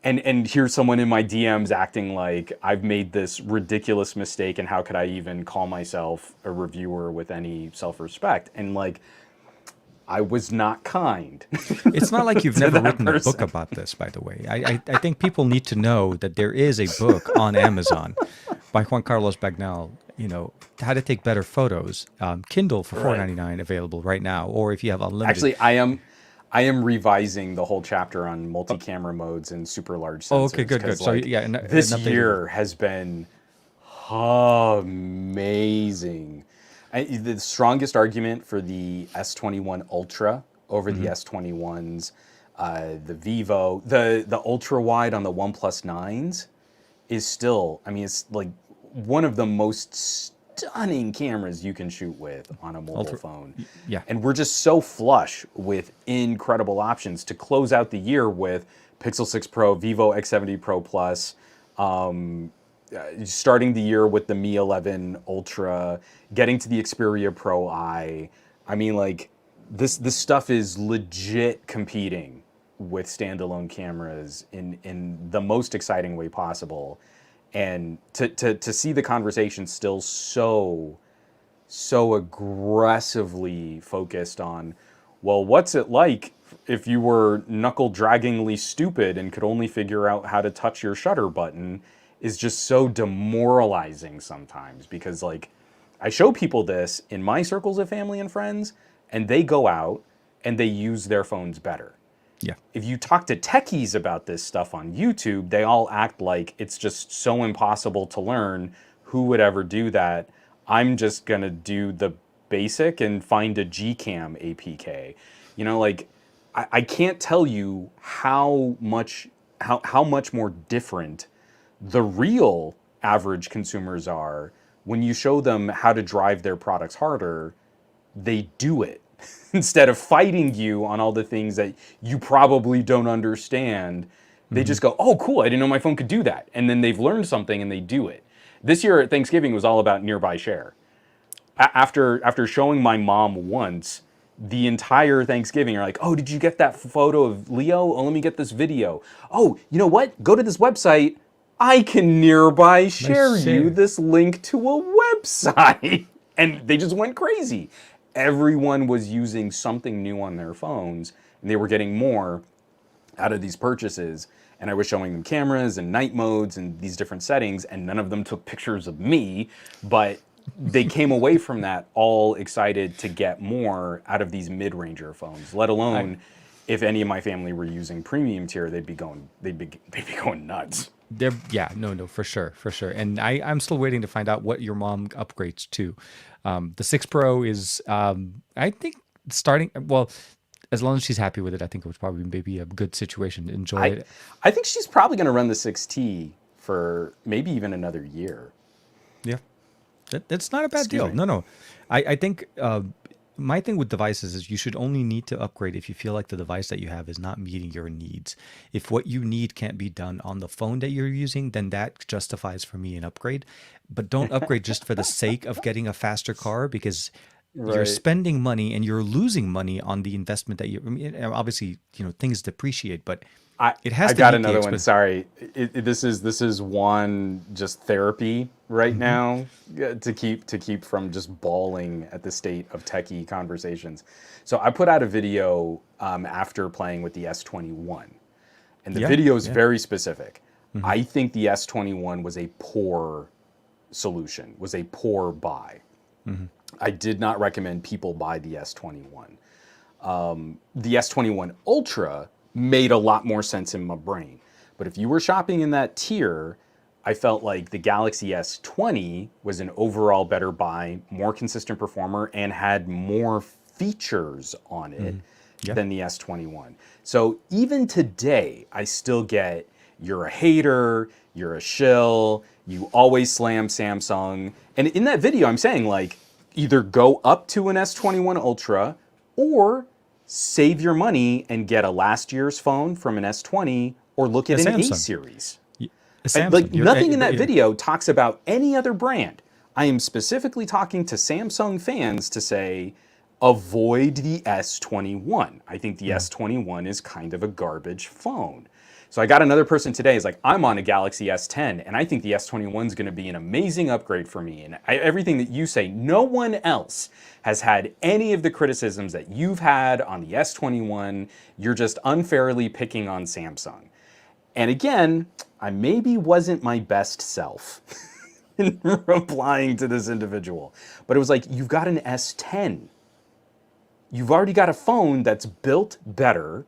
And here's someone in my DMs acting like I've made this ridiculous mistake and how could I even call myself a reviewer with any self-respect? And like, I was not kind. It's not like you've never written a book about this, by the way. I think people need to know that there is a book on Amazon by Juan Carlos Bagnell, you know, how to take better photos. Kindle for $4.99 available right now, or if you have unlimited. Actually, I am revising the whole chapter on multi-camera modes and super large sensors. Oh, okay, good. Like, so yeah, this year has been amazing. The strongest argument for the S21 Ultra over the S21s, the Vivo, the ultra wide on the OnePlus 9s is still, I mean, it's like one of the most stunning cameras you can shoot with on a mobile phone. Yeah. And we're just so flush with incredible options to close out the year with Pixel 6 Pro, Vivo X70 Pro Plus, starting the year with the Mi 11 Ultra, getting to the Xperia Pro I. I mean, like, this stuff is legit competing with standalone cameras in the most exciting way possible. And to see the conversation still so aggressively focused on, well, what's it like if you were knuckle-draggingly stupid and could only figure out how to touch your shutter button, is just so demoralizing sometimes. Because, like, I show people this in my circles of family and friends, and they go out and they use their phones better. Yeah. If you talk to techies about this stuff on YouTube, they all act like it's just so impossible to learn. Who would ever do that? I'm just gonna do the basic and find a Gcam APK. You know, like, I can't tell you how much more different the real average consumers are. When you show them how to drive their products harder, they do it. Instead of fighting you on all the things that you probably don't understand, they just go, oh, cool, I didn't know my phone could do that. And then they've learned something and they do it. This year at Thanksgiving was all about nearby share. After showing my mom once, the entire Thanksgiving, you're like, oh, did you get that photo of Leo? Oh, let me get this video. Oh, you know what? Go to this website. I can nearby share you this link to a website. And they just went crazy. Everyone was using something new on their phones, and they were getting more out of these purchases. And I was showing them cameras and night modes and these different settings, and none of them took pictures of me, but they came away from that all excited to get more out of these mid-ranger phones, let alone if any of my family were using premium tier, they'd be going nuts. Yeah, no, for sure, for sure. And I'm still waiting to find out what your mom upgrades to. The 6 Pro is, I think, starting, well, as long as she's happy with it, I think it would probably maybe a good situation. Enjoy I it. I think she's probably going to run the 6T for maybe even another year. Yeah, that's not a bad Excuse deal. me. No. I think my thing with devices is you should only need to upgrade if you feel like the device that you have is not meeting your needs. If what you need can't be done on the phone that you're using, then that justifies for me an upgrade. But don't upgrade just for the sake of getting a faster car because you're Right. spending money and you're losing money on the investment that you, I mean, obviously, things depreciate, but I it has I to got meet the another one. expense. Sorry, this is one just therapy right Hmm. now to keep from just bawling at the state of techie conversations. So I put out a video after playing with the S21, and the Yeah, video is yeah. very specific. Hmm. I think the S21 was a poor solution, was a poor buy. Hmm. I did not recommend people buy the S21. The S21 Ultra made a lot more sense in my brain. But if you were shopping in that tier, I felt like the Galaxy S20 was an overall better buy, more consistent performer, and had more features on it Hmm. Yeah. than the S21. So even today, I still get you're a hater, you're a shill, you always slam Samsung. And in that video, I'm saying like either go up to an S21 Ultra or save your money and get a last year's phone from an S20 or look A at an A Samsung. series. A Like Samsung. nothing in that Yeah. video talks about any other brand. I am specifically talking to Samsung fans to say avoid the S21. I think the Mhm. S21 is kind of a garbage phone. So I got another person today is like, I'm on a Galaxy S10 and I think the S21 is going to be an amazing upgrade for me. And everything that you say, no one else has had any of the criticisms that you've had on the S21. You're just unfairly picking on Samsung. And again, I maybe wasn't my best self in replying to this individual. But it was like, you've got an S10. You've already got a phone that's built better,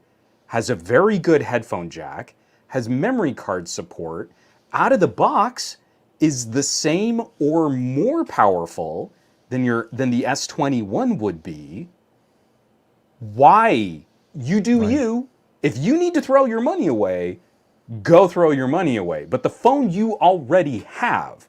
has a very good headphone jack, has memory card support, out of the box is the same or more powerful than the S21 would be. Why? You do Right. you. If you need to throw your money away, go throw your money away. But the phone you already have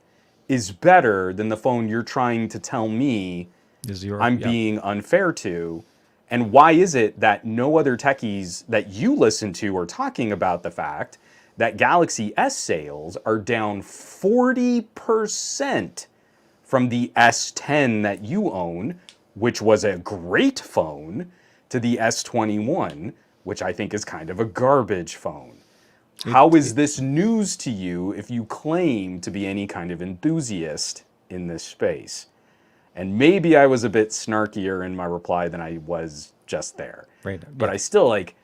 is better than the phone you're trying to tell me Is your I'm yeah. being unfair to. And why is it that no other techies that you listen to are talking about the fact that Galaxy S sales are down 40% from the S10 that you own, which was a great phone, to the S21, which I think is kind of a garbage phone? It, How is it this news to you if you claim to be any kind of enthusiast in this space? And maybe I was a bit snarkier in my reply than I was just there. right. But Yeah. I still like,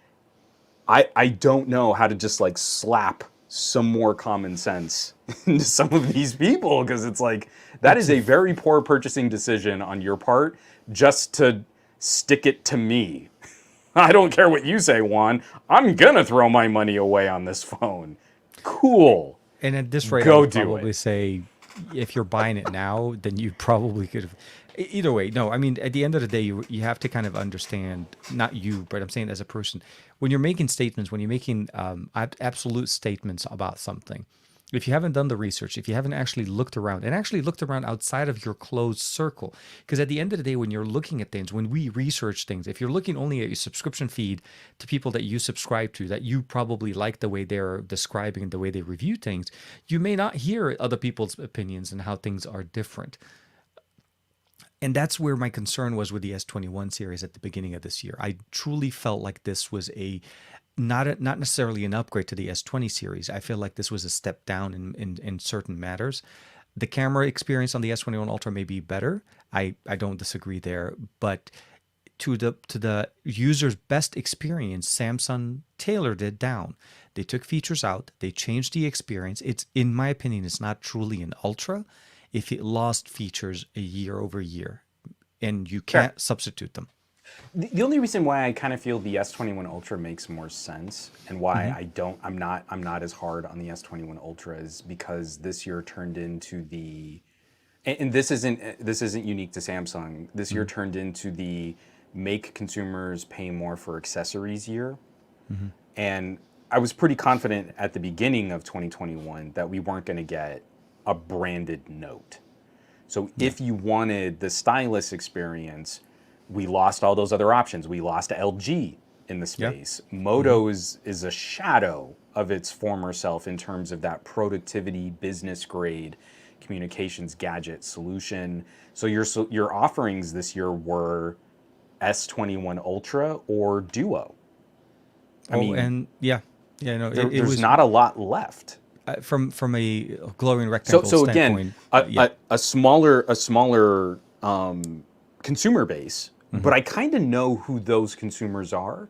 I don't know how to just like slap some more common sense into some of these people because it's like, that It's is a very poor purchasing decision on your part just to stick it to me. I don't care what you say, Juan. I'm gonna throw my money away on this phone. Cool. And at this rate, I Go would do probably it. say if you're buying it now, then you probably could have. Either way, no. I mean, at the end of the day, you have to kind of understand, not you, but I'm saying as a person, when you're making statements, when you're making absolute statements about something, if you haven't done the research, if you haven't actually looked around and actually looked around outside of your closed circle, because at the end of the day, when you're looking at things, when we research things, if you're looking only at your subscription feed to people that you subscribe to, that you probably like the way they're describing and the way they review things, you may not hear other people's opinions and how things are different. And that's where my concern was with the S21 series at the beginning of this year. I truly felt like this was not necessarily an upgrade to the S20 series. I feel like this was a step down in certain matters. The camera experience on the S21 Ultra may be better. I don't disagree there, but to the user's best experience, Samsung tailored it down. They took features out, they changed the experience. It's, in my opinion, it's not truly an Ultra if it lost features a year over year and you Fair. can't substitute them. The only reason why I kind of feel the S21 Ultra makes more sense, and why I'm not as hard on the S21 Ultra, is because this year turned into the, and this isn't unique to Samsung. This year turned into the make consumers pay more for accessories year. And I was pretty confident at the beginning of 2021 that we weren't going to get a branded Note. So if you wanted the stylus experience, we lost all those other options. We lost LG in the space. Moto is a shadow of its former self in terms of that productivity, business grade communications gadget solution. So your offerings this year were S21 Ultra or Duo. I mean, and yeah, no, it there's was not a lot left. from a glowing So rectangle again, standpoint. a smaller consumer base, but I kind of know who those consumers are,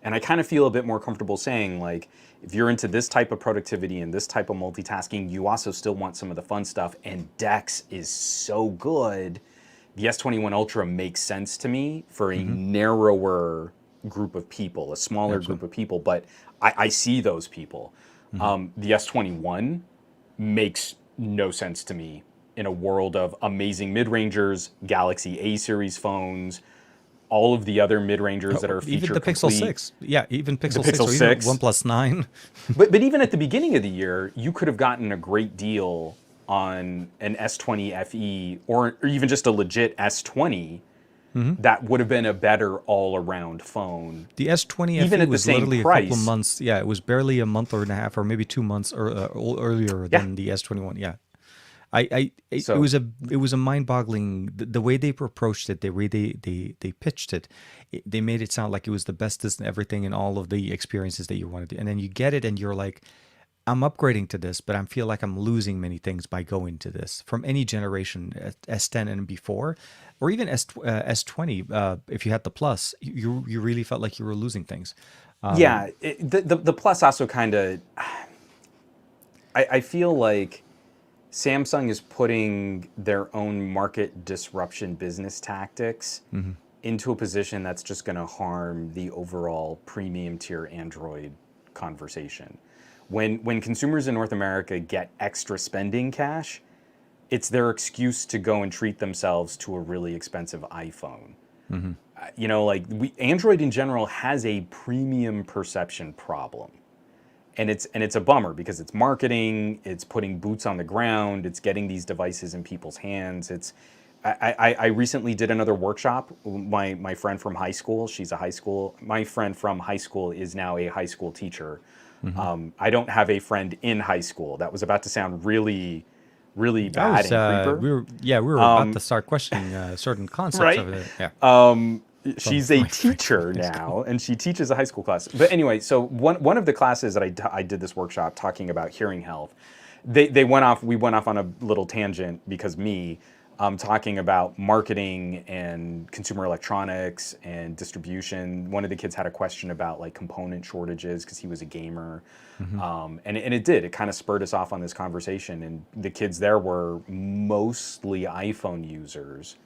and I kind of feel a bit more comfortable saying, like, if you're into this type of productivity and this type of multitasking, you also still want some of the fun stuff, and DeX is so good. The S21 Ultra makes sense to me for a narrower group of people, a smaller group of people, but I see those people. The S21 makes no sense to me in a world of amazing mid-rangers, Galaxy A series phones, all of the other mid-rangers that are feature Even the Pixel complete. 6. Yeah, even Pixel, The 6 Pixel or even 6. OnePlus 9. But even at the beginning of the year, you could have gotten a great deal on an S20 FE or even just a legit S20 that would have been a better all-around phone. The S20 Even FE at the was same literally a couple of price. months. Yeah, it was barely a month or and a half, or maybe 2 months earlier Yeah. than the S21. Yeah, it So was a mind-boggling the way they approached it, the way they pitched it. They made it sound like it was the bestest and everything, and all of the experiences that you wanted to. And then you get it, and you're like, I'm upgrading to this, but I feel like I'm losing many things by going to this from any generation, S10 and before, or even S20. If you had the Plus, you really felt like you were losing things. yeah, the Plus also kind of, I feel like Samsung is putting their own market disruption business tactics into a position that's just going to harm the overall premium tier Android conversation. When consumers in North America get extra spending cash, it's their excuse to go and treat themselves to a really expensive iPhone. Like Android in general has a premium perception problem. And it's a bummer because it's marketing, it's putting boots on the ground, it's getting these devices in people's hands. I recently did another workshop. My friend from high school, my friend from high school is now a high school teacher. I don't have a friend in high school. That was about to sound really, really bad and creeper. We were about to start questioning certain concepts Right? over there. Yeah. She's a my friend teacher now, and she teaches a high school class. But anyway, so one of the classes that I did this workshop talking about hearing health, we went off on a little tangent because talking about marketing and consumer electronics and distribution. One of the kids had a question about like component shortages because he was a gamer, and it kind of spurred us off on this conversation. And the kids there were mostly iPhone users.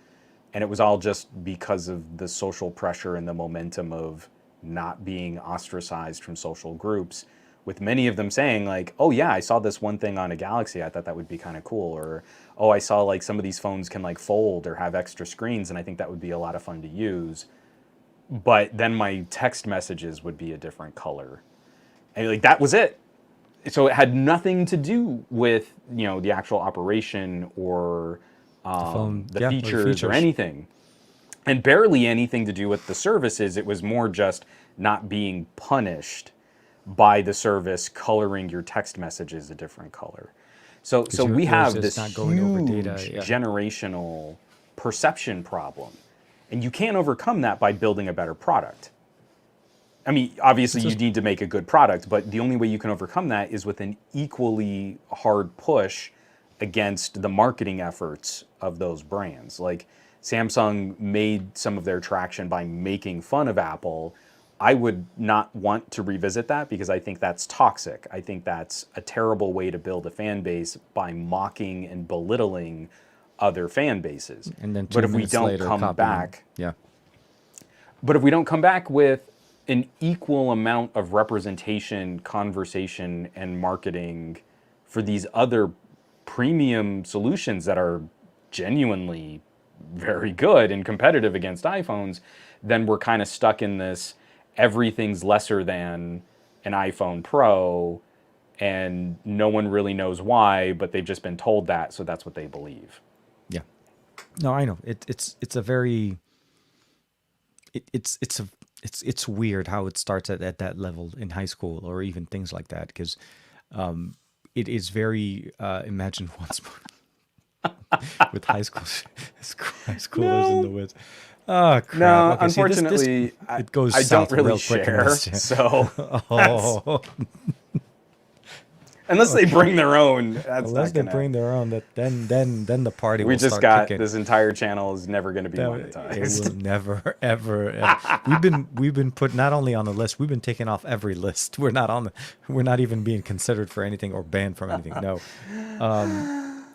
And it was all just because of the social pressure and the momentum of not being ostracized from social groups, with many of them saying like, oh yeah, I saw this one thing on a Galaxy, I thought that would be kind of cool. Or, oh, I saw like some of these phones can like fold or have extra screens, and I think that would be a lot of fun to use. But then my text messages would be a different color. And like that was it. So it had nothing to do with, the actual operation or the features or anything, and barely anything to do with the services. It was more just not being punished by the service coloring your text messages a different color. So we have this not going over huge data, yeah. generational perception problem, and you can't overcome that by building a better product. I mean, obviously you need to make a good product, but the only way you can overcome that is with an equally hard push against the marketing efforts of those brands. Like Samsung made some of their traction by making fun of Apple. I would not want to revisit that because I think that's toxic. I think that's a terrible way to build a fan base, by mocking and belittling other fan bases. And then but if we 2 minutes don't later, come copying. back, Yeah. But if we don't come back with an equal amount of representation, conversation, and marketing for these other premium solutions that are genuinely very good and competitive against iPhones, then we're kind of stuck in this everything's lesser than an iPhone Pro, and no one really knows why, but they've just been told that, so that's what they believe. Yeah. No, I know. It's a very it's weird how it starts at that level in high school or even things like that, because it is very imagine once more with high schoolers in the No, woods. Oh crap! no. Okay, see this Unfortunately, it goes I don't south really real quick in share. this. So that's Oh, unless they okay. bring their own, that's Unless not they gonna. bring their own, that then the party We will just start got kicking. this entire channel is never going to be That it will monetized. never, ever, ever. We've been put not only on the list, we've been taken off every list. We're not even being considered for anything or banned from anything. No, um,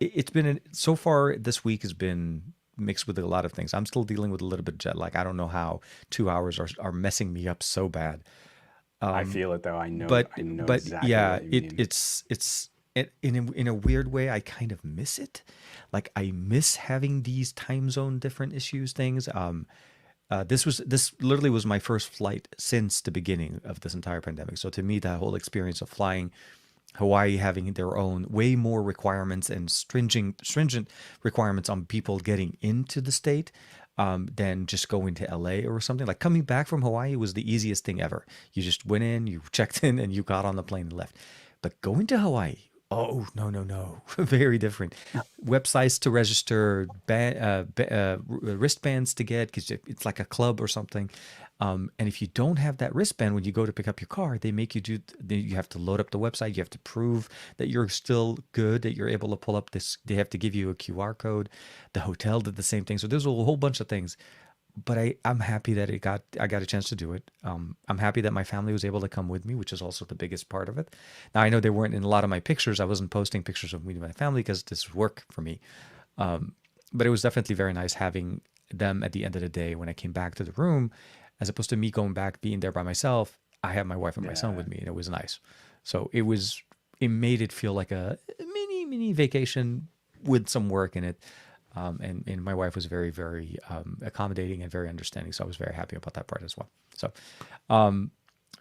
it's been so far. This week has been mixed with a lot of things. I'm still dealing with a little bit of jet lag. I don't know how 2 hours are messing me up so bad. I feel it though. I know. but I know but exactly yeah, what you mean. in a weird way, I kind of miss it. Like I miss having these time zone different issues things. This literally was my first flight since the beginning of this entire pandemic. So to me, that whole experience of flying Hawaii having their own way more requirements and stringent requirements on people getting into the state than just going to LA or something. Like coming back from Hawaii was the easiest thing ever. You just went in, you checked in, and you got on the plane and left. But going to Hawaii, oh no no no, very different. Websites to register, wristbands to get because it's like a club or something. And if you don't have that wristband when you go to pick up your car, they make you you have to load up the website. You have to prove that you're still good, that you're able to pull up this. They have to give you a QR code. The hotel did the same thing. So there's a whole bunch of things. But I'm happy that I got a chance to do it. I'm happy that my family was able to come with me, which is also the biggest part of it. Now I know they weren't in a lot of my pictures. I wasn't posting pictures of me and my family because this is work for me. But it was definitely very nice having them at the end of the day when I came back to the room, as opposed to me going back, being there by myself. I had my wife and my son Yeah. with me, and it was nice. So it made it feel like a mini vacation with some work in it. And my wife was very, very accommodating and very understanding. So I was very happy about that part as well. So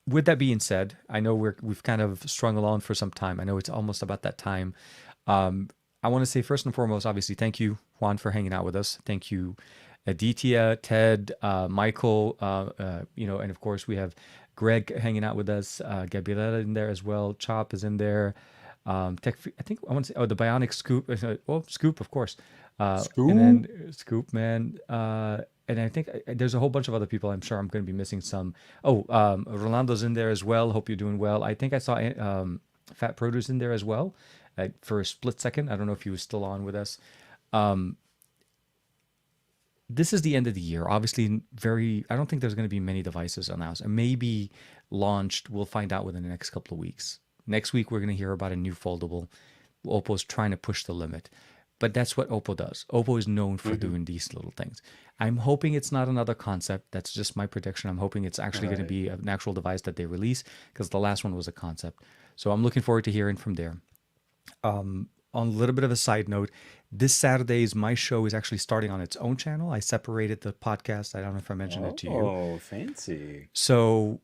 with that being said, I know we've kind of strung along for some time. I know it's almost about that time. I want to say first and foremost, obviously, thank you, Juan, for hanging out with us. Thank you, Aditya, Ted, Michael, and of course we have Greg hanging out with us. Gabriela in there as well. Chop is in there. I think I want to say, the Bionic Scoop. Well, Scoop, of course. And School. then Scoop, man. And I think there's a whole bunch of other people. I'm sure I'm going to be missing some. Oh, Rolando's in there as well. Hope you're doing well. I think I saw Fat Produce in there as well for a split second. I don't know if he was still on with us. This is the end of the year. Obviously, I don't think there's going to be many devices announced. And maybe launched. We'll find out within the next couple of weeks. Next week, we're going to hear about a new foldable. Oppo's trying to push the limit. But that's what Oppo does. Oppo is known for Hmm. doing these little things. I'm hoping it's not another concept. That's just my prediction. I'm hoping it's actually going to Right. be an actual device that they release because the last one was a concept. So I'm looking forward to hearing from there. On a little bit of a side note, this Saturday's my show is actually starting on its own channel. I separated the podcast. I don't know if I mentioned it to you. Oh, fancy. So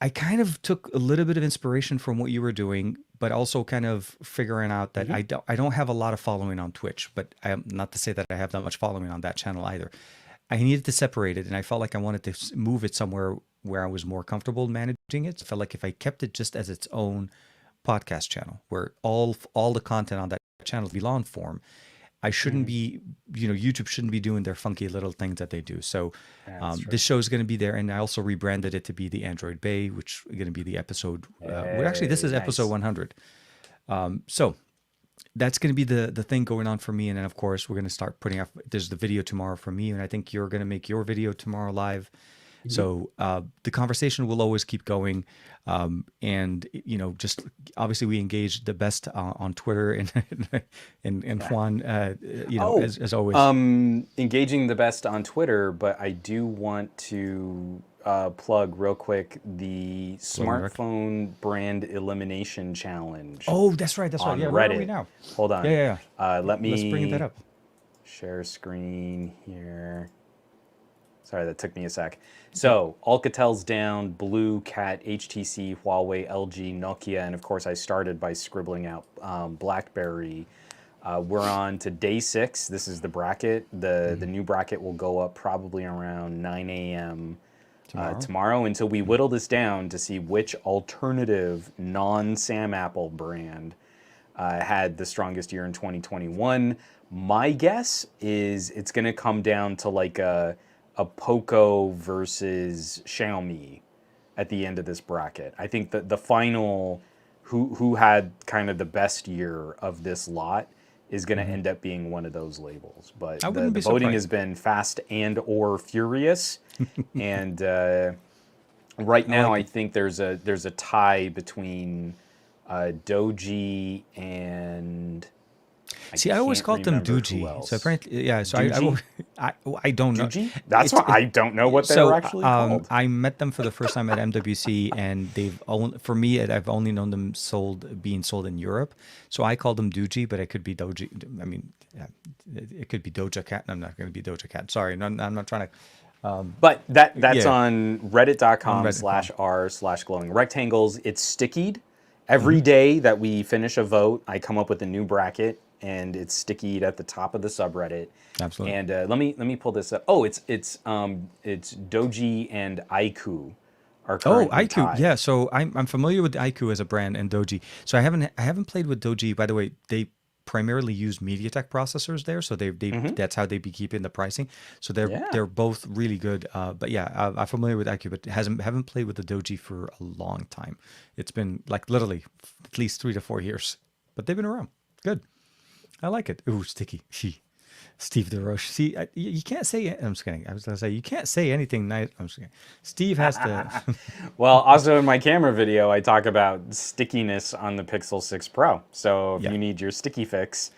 I kind of took a little bit of inspiration from what you were doing, but also kind of figuring out that Hmm. I don't have a lot of following on Twitch, but I am not to say that I have that much following on that channel either. I needed to separate it, and I felt like I wanted to move it somewhere where I was more comfortable managing it. I felt like if I kept it just as its own podcast channel, where all the content on that channel be long form, I shouldn't Hmm. be, YouTube shouldn't be doing their funky little things that they do. So That's this true. show is going to be there, and I also rebranded it to be the Android Bay, which is going to be the episode. Well, actually, this Hey, is episode nice. 100. So that's going to be the thing going on for me, and then of course we're going to start putting up. There's the video tomorrow for me, and I think you're going to make your video tomorrow live. So the conversation will always keep going. And, just obviously we engage the best on Twitter and Juan, Oh, as always. engaging the best on Twitter, but I do want to plug real quick the Glowing Rick. smartphone brand elimination challenge Oh, that's right. That's right. on Yeah. Where are we Reddit. now? Hold Yeah. on. Yeah. Yeah. Let Let's bring that me up. share screen here. Sorry, that took me a sec. So, Alcatel's down, Blue, Cat, HTC, Huawei, LG, Nokia, and of course I started by scribbling out BlackBerry. We're on to day 6. This is the bracket. The new bracket will go up probably around 9 a.m. Tomorrow. Tomorrow until we whittle this down to see which alternative non-Sam Apple brand had the strongest year in 2021. My guess is it's going to come down to like a Poco versus Xiaomi at the end of this bracket. I think that the final who had kind of the best year of this lot is going to end up being one of those labels. But I the wouldn't be voting surprised. has been fast and or furious, and right I now like I it. think there's a tie between Doji and I See, I always can't called them remember who Doogie. So else. apparently, yeah. So Doogie? I don't know. Doogie? That's It's why I don't know what they were so actually called. I met them for the first time at MWC, and they've only for me I've only known them being sold in Europe. So I called them Doogie, but it could be Doji. I mean, yeah, it could be Doja Cat. I'm not going to be Doja Cat. Sorry, no, I'm not trying to. But that's Yeah, on on reddit.com Reddit.com. slash r slash glowing rectangles. It's stickied. Hmm. Every day that we finish a vote, I come up with a new bracket, and it's stickied at the top of the subreddit. Absolutely. And let me pull this up. Oh, it's Doji and Aiku are Oh, currently IQ. tied. Yeah, so I'm familiar with IQ as a brand and Doji. So I haven't played with Doji. By the way, they primarily use MediaTek processors there, so they that's how they be keeping the pricing. So Yeah. they're both really good. But yeah, I'm familiar with IQ, but haven't played with the Doji for a long time. It's been like literally at least 3 to 4 years, but they've been around. Good. I like it. Ooh, sticky. Steve DeRoche. See, you can't say. I'm just kidding. I was gonna say you can't say anything nice. I'm just kidding. Steve has to. Well, also in my camera video, I talk about stickiness on the Pixel 6 Pro. So if Yeah. you need your sticky fix,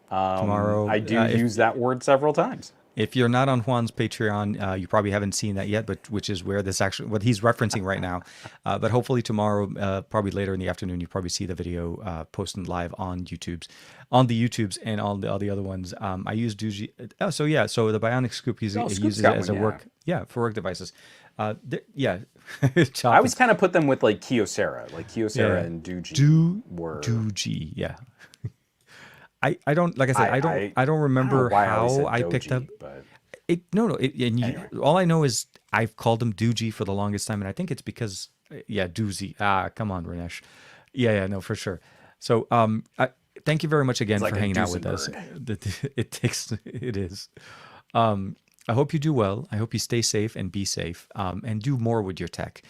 Tomorrow, I do if use that word several times. if you're not on Juan's Patreon, you probably haven't seen that yet, but which is where this actually what he's referencing right now. But hopefully tomorrow, probably later in the afternoon, you probably see the video posted live on the YouTubes and all the other ones. I use Doogie. Oh, so yeah, so the Bionic Scoop Oh, he Scoop's uses it got as one, a yeah. for work devices. Yeah, I chopping. always kind of put them with like Kyocera. Like Kyocera Yeah, and Doogie do were. Doogie. Yeah, I don't like I said I don't I don't know remember why I always how said I picked up. Doji, but No, and anyway. all I know is I've called him Doogie for the longest time, and I think it's because, yeah, Doozy. Come on, Ranesh. Yeah, no, for sure. So, thank you very much It's again for like a hanging out with us. Duesenberg. It is. I hope you do well. I hope you stay safe and be safe, and do more with your tech.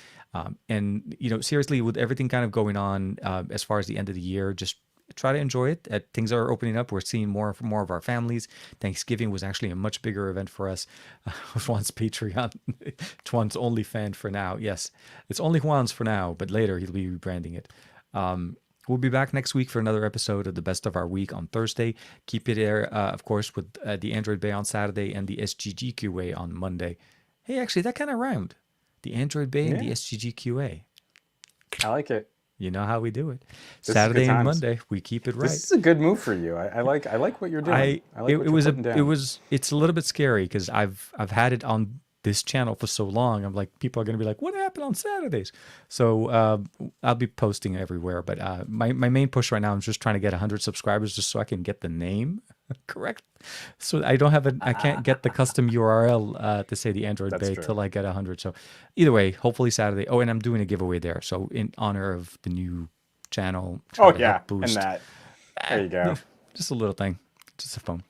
And seriously, with everything kind of going on as far as the end of the year, just try to enjoy it. Things are opening up. We're seeing more of our families. Thanksgiving was actually a much bigger event for us. Juan's Patreon, Juan's only fan for now. Yes, it's only Juan's for now, but later he'll be rebranding it. We'll be back next week for another episode of the Best of Our Week on Thursday. Keep it there, of course, with the Android Bay on Saturday and the SGGQA on Monday. Hey, actually, that kind of rhymed. The Android Bay and the Yeah, SGGQA. I like it. You know how we do it. This is good Saturday and times. Monday, we keep it This right. is a good move for you. I like what you're doing. I I like what it you're was putting down. it's a little bit scary because I've had it on this channel for so long. I'm like, people are gonna be like, what happened on Saturdays? So I'll be posting everywhere. But my main push right now is just trying to get 100 subscribers just so I can get the name correct. So I can't get the custom URL to say the Android That's Bay true. till I get 100. So either way, hopefully Saturday. Oh, and I'm doing a giveaway there. So in honor of the new channel, try Oh to yeah, help and boost. that. There you go. Just a little thing, just a phone.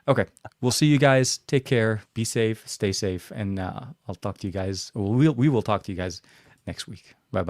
Okay, we'll see you guys. Take care, be safe, stay safe, and I'll talk to you guys. We will talk to you guys next week. Bye bye.